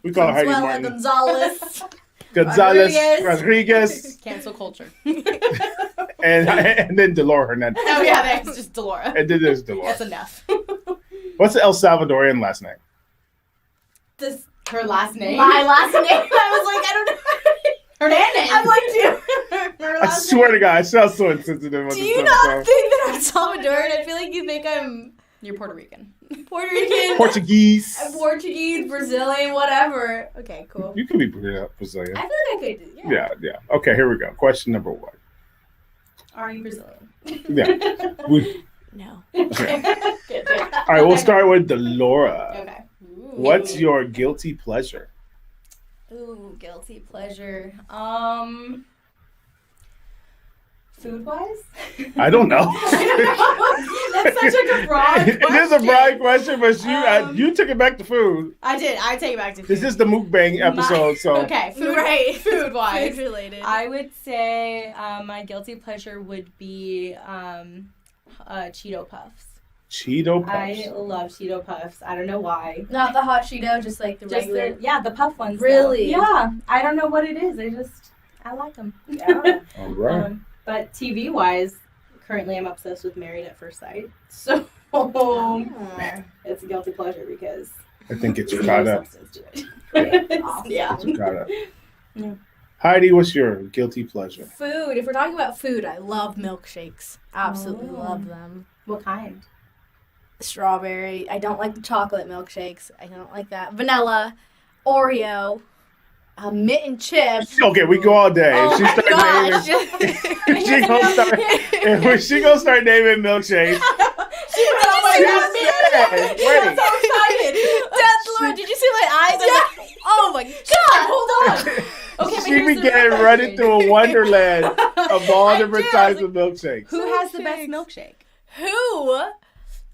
We call her Heidi Consuela Martin. Gonzalez. Rodriguez. Cancel culture. and then Delora Hernandez. Oh yeah, that's just Delora. And then there's Delora. That's enough. What's the El Salvadorian last name? Her last name. My last name. I was like, I don't know. Hernandez. I'm like, dude. I swear to God, I sound so insensitive. Do you not think that I'm Salvadoran? I feel like you think I'm You're Puerto Rican. Puerto Rican, Portuguese. Portuguese, Brazilian, whatever. Okay, cool. You can be Brazilian. I feel like I could do. Yeah. Yeah. Okay, here we go. Question number 1. Are you Brazilian? Yeah. No. Okay. All right, we'll start with Delora. Okay. What's your guilty pleasure? Ooh, guilty pleasure. Food wise? I don't know. That's such a broad question. It is a broad question, but you took it back to food. I did. I take it back to food. This is the Meokbang episode, so Okay, food, Right. food wise. Food related. I would say my guilty pleasure would be Cheeto Puffs. Cheeto Puffs. I love Cheeto Puffs. I don't know why. Not the hot Cheeto, just like the Just regular. the puff ones. Really? Though. Yeah. I don't know what it is. I like them. Yeah. All right. But TV wise, currently I'm obsessed with Married at First Sight. So it's a guilty pleasure because I think it's there's caught no up. substance to it. Yeah. Caught up. Yeah. Heidi, what's your guilty pleasure? Food. If we're talking about food, I love milkshakes. Absolutely love them. What kind? Strawberry. I don't like the chocolate milkshakes. I don't like that. Vanilla, Oreo, mint and chips. Okay, we go all day. Oh She my started gosh. naming. When she gonna start naming milkshakes. She Wait. So excited. Lord, did you see my eyes? I was like, oh my god, hold on. Okay, but She here's the began real running question. through a wonderland of all I different did. I was types of milkshakes. Who has the best milkshake? Who?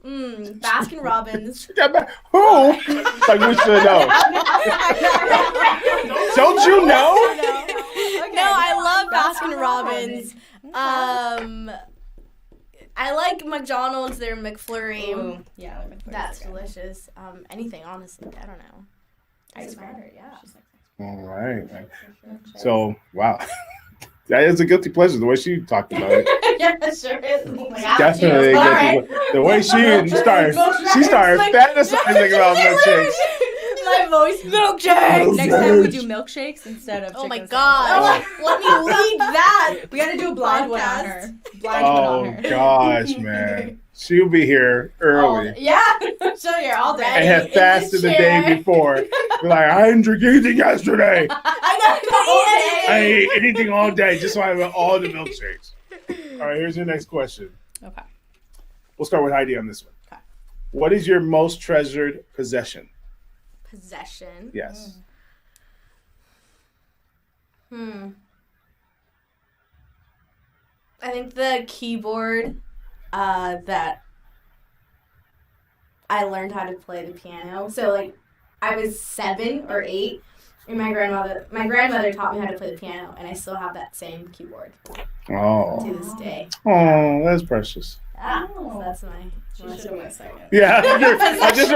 Baskin Robbins. Who? Like we should know. Don't you know? No, I love Baskin Robbins. I like McDonald's, their McFlurry. Ooh, yeah, That's delicious. Anything, honestly. I don't know. Ice Doesn't matter, yeah. All right. So, wow. That is a guilty pleasure, the way she talked about it. Yeah, it sure is. Oh my God. Definitely a All guilty right. pleasure. The way she started fantasizing about milkshakes. My voice, milkshake. Next time we do milkshakes instead of Oh my chicken god. Let me lead that. sandwich. We gotta do a blind one on Podcast. her. Blind one Oh, on her. gosh, man. She'll be here early. Yeah, she'll be here all day. And have fasted the day before. Be like, I didn't drink anything yesterday. I I ate anything all day just so I have all the milkshakes. All right, here's your next question. Okay. We'll start with Heidi on this one. Okay. What is your most treasured possession? Possession. Yes. I think the keyboard that I learned how to play the piano. So like I was 7 or 8 and my grandmother taught me how to play the piano and I still have that same keyboard Oh. to this day. Oh, that's precious. Yeah, so that's my She should have went second. Yeah. I just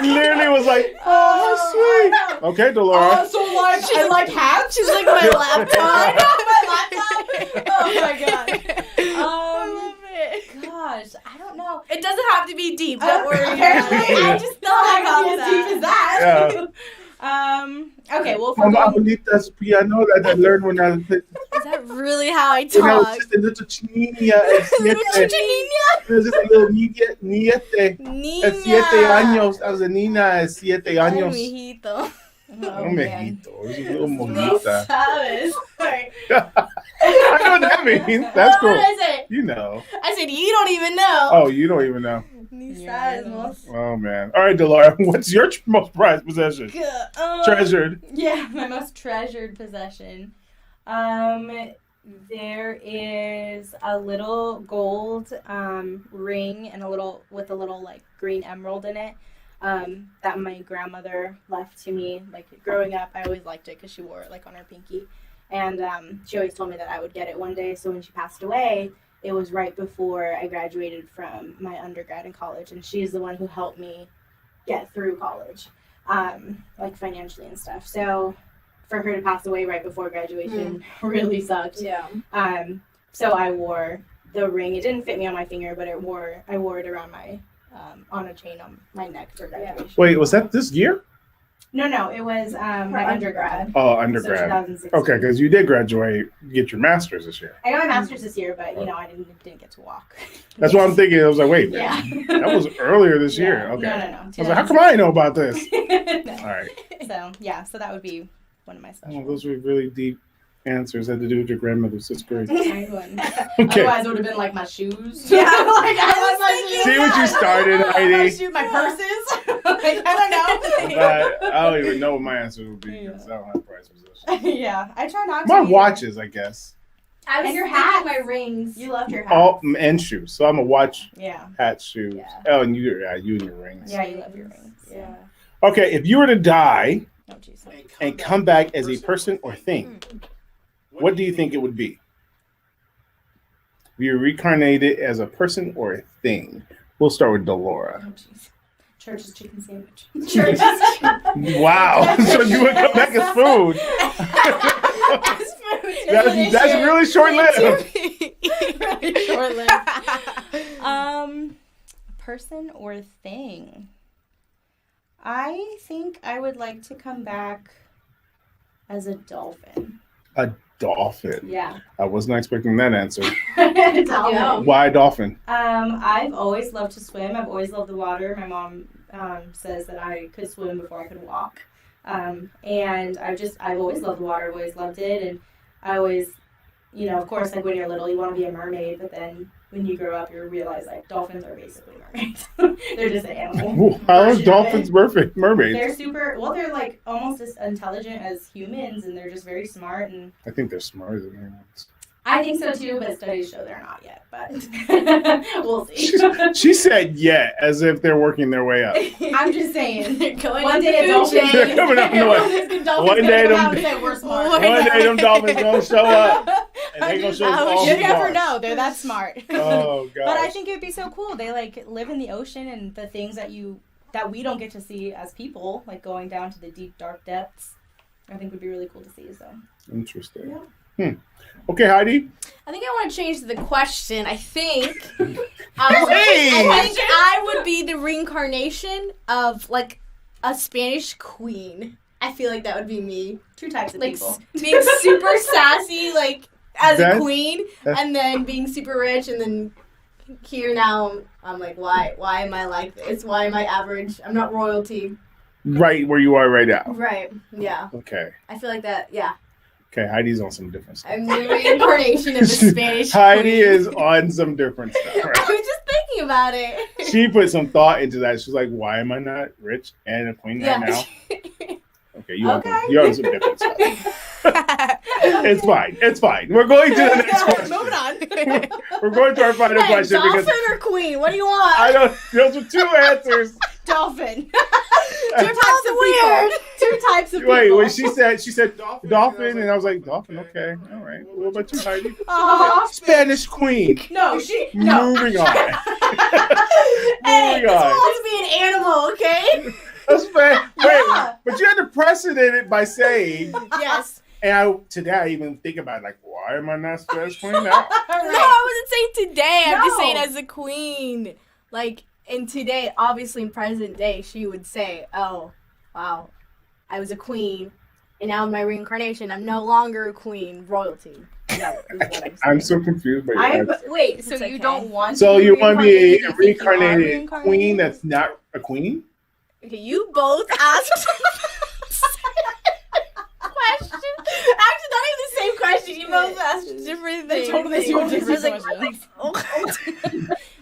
literally was like, oh, sweet. Okay, Delora. So like, I like hats? She's like my laptop. My laptop? Oh my god. I love it. Gosh, I don't know. It doesn't have to be deep. Don't worry. Apparently, I just thought I got as deep as that. Okay, well, for Mama Abuelita's piano that I learned when I was Is that really how I when I talk? was just a little chinilla at siete. I was just a little niete. At 7 años. I was a nina at 7 años. Mijito. Oh, mejito. It was a little monita. Sabes. I know what that means. That's What cool. did I say? You know. I said you don't even know. Oh, you don't even know. Ni Yeah. sabes, Oh, man. All right, Delora. What's your most prized possession? Treasured. Yeah, my most treasured possession. There is a little gold ring and with a little like green emerald in it. That my grandmother left to me. Like growing up, I always liked it because she wore it like on her pinky, and she always told me that I would get it one day. So when she passed away, it was right before I graduated from my undergrad in college, and she's the one who helped me get through college, like financially and stuff. So for her to pass away right before graduation really sucked. Yeah. So I wore the ring. It didn't fit me on my finger, but I wore it around my on a chain on my neck for graduation. Wait, was that this year? No, it was my undergrad. Oh, So undergrad. 2016. Okay, because you did graduate, get your master's this year. I got my master's this year, but I didn't get to walk. That's what I'm thinking. I was like, wait, Yeah. that was earlier this Yeah. year. Okay. No. I was like, how come I know about this? No. All right. So that would be one of my Oh, special. those were really deep answers. Had to do with your grandmother's. That's great. Kind one. Okay. Otherwise, it would have been like my shoes. Yeah, like I want my shoes. See what you started, My Heidi? shoes, my purses. Like, I don't know. I don't even know what my answer would be because I don't have prize possession. Yeah, I try not to. My either. watches, I guess. I was And your thinking hat. my rings. You left your hat. All and shoes. So I'm a watch, Yeah. hat, shoes. Yeah. Oh, and you and your rings. Yeah, you love your rings. Yeah. Okay, if you were to die Oh, jeez. and come back as a person or thing, what do you think it would be? If you reincarnated as a person or a thing, we'll start with Delora. Oh, jeez. Church's chicken sandwich. Wow, so you would come back as food. That's really short-lived. Short-lived. Person or thing? I think I would like to come back as a dolphin. A dolphin. Yeah. I was not expecting that answer. Dolphin. Why dolphin? I've always loved to swim. I've always loved the water. My mom says that I could swim before I could walk. And I've always loved the water. I've always loved it. And I always, of course, like when you're little, you want to be a mermaid. But then when you grow up, you realize like dolphins are basically mermaids. They're just an animal. How are version of dolphins it. mermaids? They're like almost as intelligent as humans, and they're just very smart. And I think they're smarter than humans. I think so too, but studies show they're not yet. But we'll see. She said "yeah" as if they're working their way up. I'm just saying. They're going One up day the a food dolphin. chain. They're coming up north. One day them- we're smart. One One day them dolphins gonna show up and they gonna show us all You who's never boss. know. They're that smart. Oh god. But I think it would be so cool. They like live in the ocean, and the things that we don't get to see as people, like going down to the deep dark depths, I think would be really cool to see. So Interesting. Yeah. Okay, Heidi. I think I want to change the question. I think Hey! I think I would be the reincarnation of like a Spanish queen. I feel like that would be me. two types of Like people. being super sassy, like as That's- a queen, that's- and then being super rich, and then here now, I'm like, why am I like this? Why am I average? I'm not royalty. Right where you are right now. Right. Yeah. Okay. I feel like that. Yeah. Okay, Heidi's on some different stuff. I'm the reincarnation of a Spanish Heidi queen. is on some different stuff. I Right? was just thinking about it. She put some thought into that. She's like, why am I not rich and a queen right now? Okay, you're on some different stuff. It's fine. It's fine. We're going to the next question. Moving on. We're going to our final question Dolphin because or queen? What do you want? I don't. Those are two answers. Dolphin. Two types of weird. Two types of people. Wait. She said dolphin, and I was like, dolphin. Okay, all right. What about you, Heidi? Spanish queen. No. Moving on. Hey, Moving it's on. supposed to be an animal, okay? That's fair. Wait, Yeah. but you had to precedent it by saying, Yes. and today I even think about it, like, why am I not Spanish queen now? No, I wasn't saying today. I'm just No. saying as a queen. Like, in today, obviously in present day, she would say, oh, wow, I was a queen, and now in my reincarnation, I'm no longer a queen, royalty. That is what I'm I'm saying. so confused by your answer. Wait, so It's you okay. don't want So to be you want to be a reincarnated? You think you are reincarnated reincarnated? queen that's not a queen? Okay, you both asked question. Actually, not even the same question. You both asked different They things. totally do I different was like, questions. oh.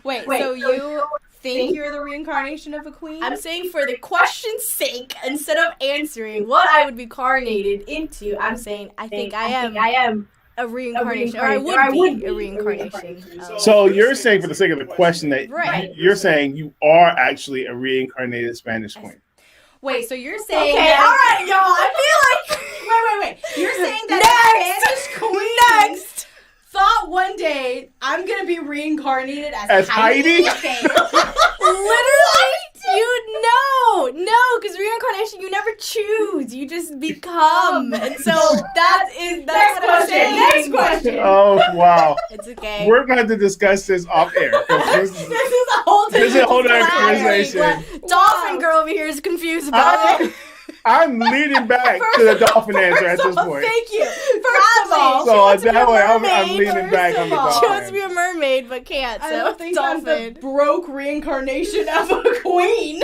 Wait, so you think you're the reincarnation of a queen? I'm saying for the question's sake, instead of answering what I would be carnated into, I'm saying I think I am a reincarnation, or I would be a reincarnation. So you're saying, for the sake of the question, that Right. you're saying you are actually a reincarnated Spanish queen. Wait, so you're saying Okay, that... all right, y'all. I feel like Wait. You're saying that Next! Spanish queen next. thought one day I'm going to be reincarnated As Heidi? Okay. Literally, you no, because reincarnation you never choose, you just become, and so that's Next what I'm question. saying. Next question. Oh, wow. It's okay. We're going to have to discuss this off air. 'Cause This is a whole This is a whole other discussion. conversation. Dolphin girl over here is confused about it. I'm leading back to the dolphin answer at this point. Thank you. First of all, So wants to be that a way, I'm mermaid, leaning back on the first of all. She wants to be dolphin. a mermaid but can't, I so don't think I'm dolphin. the broke reincarnation of a queen.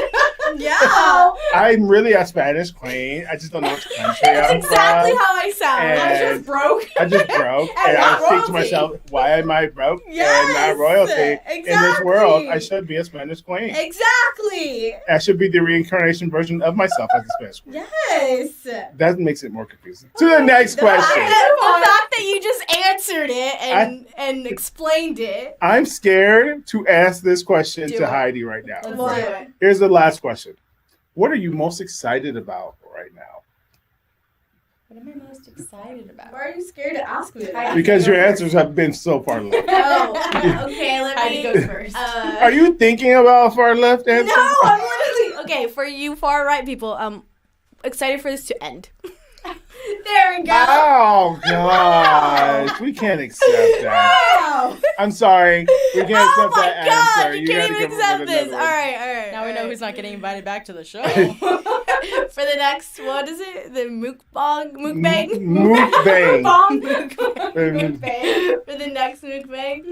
Yeah. I'm really a Spanish queen. I just don't know which country That's I'm exactly from. how I sound. And- I'm just broke. I just broke, And and I not think to royalty. myself, why am I broke and Yes, not royalty in this world? I should be a Spanish queen. Exactly. I should be the reincarnation version of myself as a Spanish queen. Yes. That makes it more confusing. To the next The fact question. that you just answered it and explained it. I'm scared to ask this question Do to it. Heidi right now. Let's What? do it. Here's the last question. What are you most excited about right now? What am I most excited about? Why are you scared to ask me that? Because your answers have been so far left. Oh, okay. Let Heidi me. goes first. Are you thinking about a far left answer? No, I'm literally okay. For you far right people, excited for this to end. There we go. Oh gosh, we can't accept that. Wow. I'm sorry, we can't Oh accept my that God, answer. you gotta can't even come up with accept this. another All one. right. Now we know who's not getting invited back to the show. For the next, what is it? The mukbang? Mukbang. Mukbang. For the next mukbang.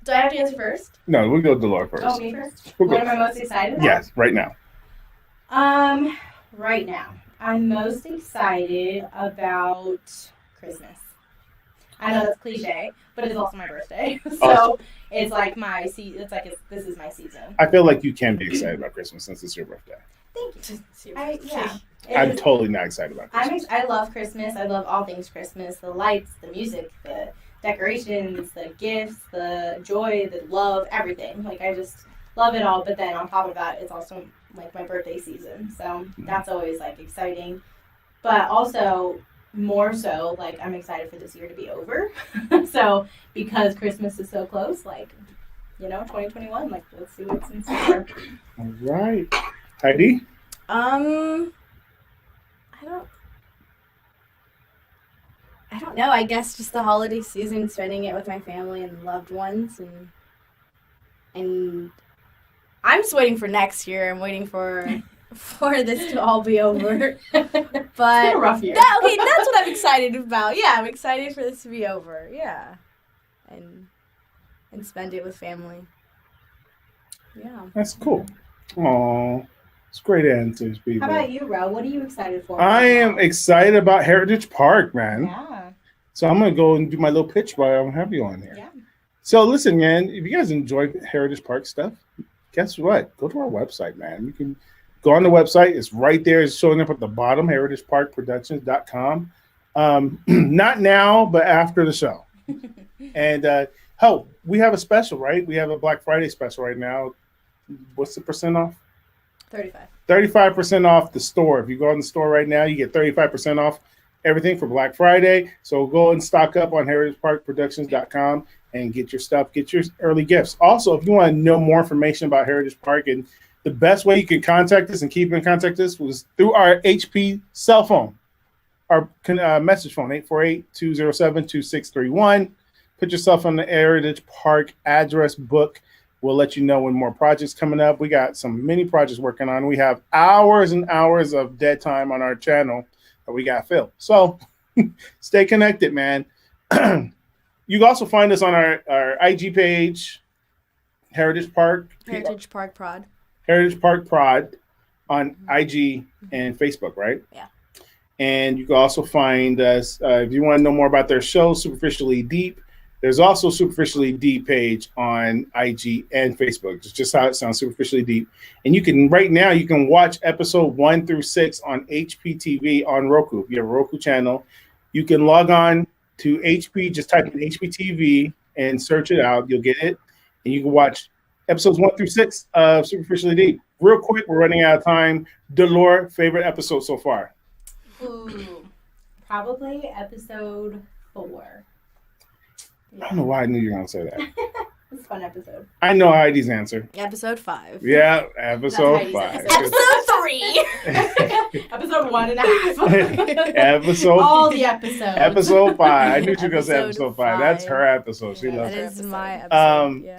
Do I have to answer first? No, we'll go Delora first. Oh, me first? We'll What go. am I most excited about? Yes, right now. Right now, I'm most excited about Christmas. I know that's cliche, but it's also my birthday, so it's like my this is my season. I feel like you can be excited about Christmas since it's your birthday. Thank you. I'm It is- totally not excited about Christmas. I love Christmas. I love all things Christmas. The lights, the music, the decorations, the gifts, the joy, the love, everything. Like, I just love it all. But then on top of that, it's also like my birthday season. So that's always like exciting. But also more so, like, I'm excited for this year to be over. So because Christmas is so close, like, 2021, like, let's see what's in store. All right, Heidi. I don't know. I guess just the holiday season, spending it with my family and loved ones, and I'm just waiting for next year. I'm waiting for this to all be over. But It's been a rough year. that's what I'm excited about. Yeah, I'm excited for this to be over. Yeah, and and spend it with family. Yeah. That's cool. Oh, it's great answers, people. How about you, Ro? What are you excited for? I am excited about Heritage Park, man. Yeah. So I'm gonna go and do my little pitch while I'm have you on here. Yeah. So listen, man, if you guys enjoy Heritage Park stuff, guess what? Go to our website, man. You can go on the website. It's right there. It's showing up at the bottom, heritageparkproductions.com. Not now, but after the show. And we have a special, right? We have a Black Friday special right now. What's the percent off? 35. 35% off the store. If you go in the store right now, you get 35% off everything for Black Friday. So go and stock up on heritageparkproductions.com and get your stuff, get your early gifts. Also, if you want to know more information about Heritage Park, and the best way you can contact us and keep in contact us was through our HP cell phone, our message phone, 848-207-2631. Put yourself on the Heritage Park address book. We'll let you know when more projects coming up. We got some mini projects working on. We have hours and hours of dead time on our channel that we got filled. So stay connected, man. You can also find us on our IG page, Heritage Park Prod. Heritage Park Prod on IG and Facebook, right? Yeah. And you can also find us, if you want to know more about their show, Superficially Deep, there's also Superficially Deep page on IG and Facebook. It's just how it sounds, Superficially Deep. And you can watch episode 1 through 6 on HPTV on Roku. If you have a Roku channel, you can log on to HP, just type in HPTV and search it out. You'll get it. And you can watch episodes 1 through 6 of Superficially Deep. Real quick, we're running out of time. Delora, favorite episode so far? Ooh, probably episode 4. I don't know why I knew you were going to say that. It's a fun episode. I know Heidi's answer. Episode 5. Yeah, episode 5. Episode 3. Episode 1.5. Episode. All the episodes. Episode 5. I knew you were going to say Episode episode 5. That's her episode. She Yeah, loves That it. is my episode. Yeah.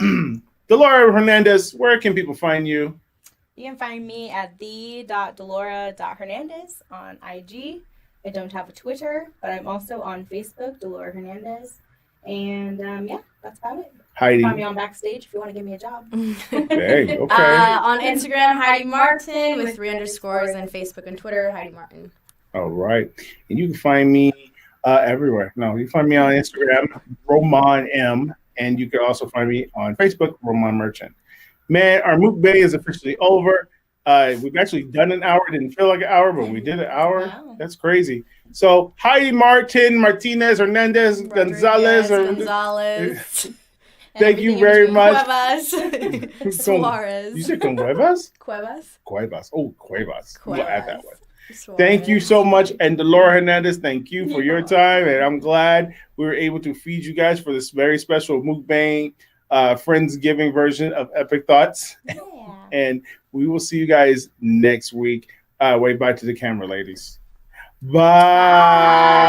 Delora Hernandez, where can people find you? You can find me at the.delora.hernandez on IG. I don't have a Twitter, but I'm also on Facebook, Delora Hernandez. And that's about it. Heidi. Find me on Backstage if you want to give me a job. Hey, okay. On Instagram, Heidi Martin with 3 underscores, and Facebook and Twitter, Heidi Martin. All right. And you can find me everywhere. No, you can find me on Instagram, Roman M. And you can also find me on Facebook, Roman Merchant. Man, our Meokbang is officially over. We've actually done an hour. Didn't feel like an hour, but we did an hour. Wow. That's crazy. So Heidi Martinez, Hernandez, Gonzalez. Thank you very much. Cuevas. Suarez. You said Cuevas? Cuevas. Cuevas. Oh, Cuevas. We'll add that one. Suarez. Thank you so much. And Delora Hernandez, thank you for your time. And I'm glad we were able to feed you guys for this very special Meokbang Friendsgiving version of Epic Thoughts. Yeah. And we will see you guys next week. Wave bye to the camera, ladies. Bye.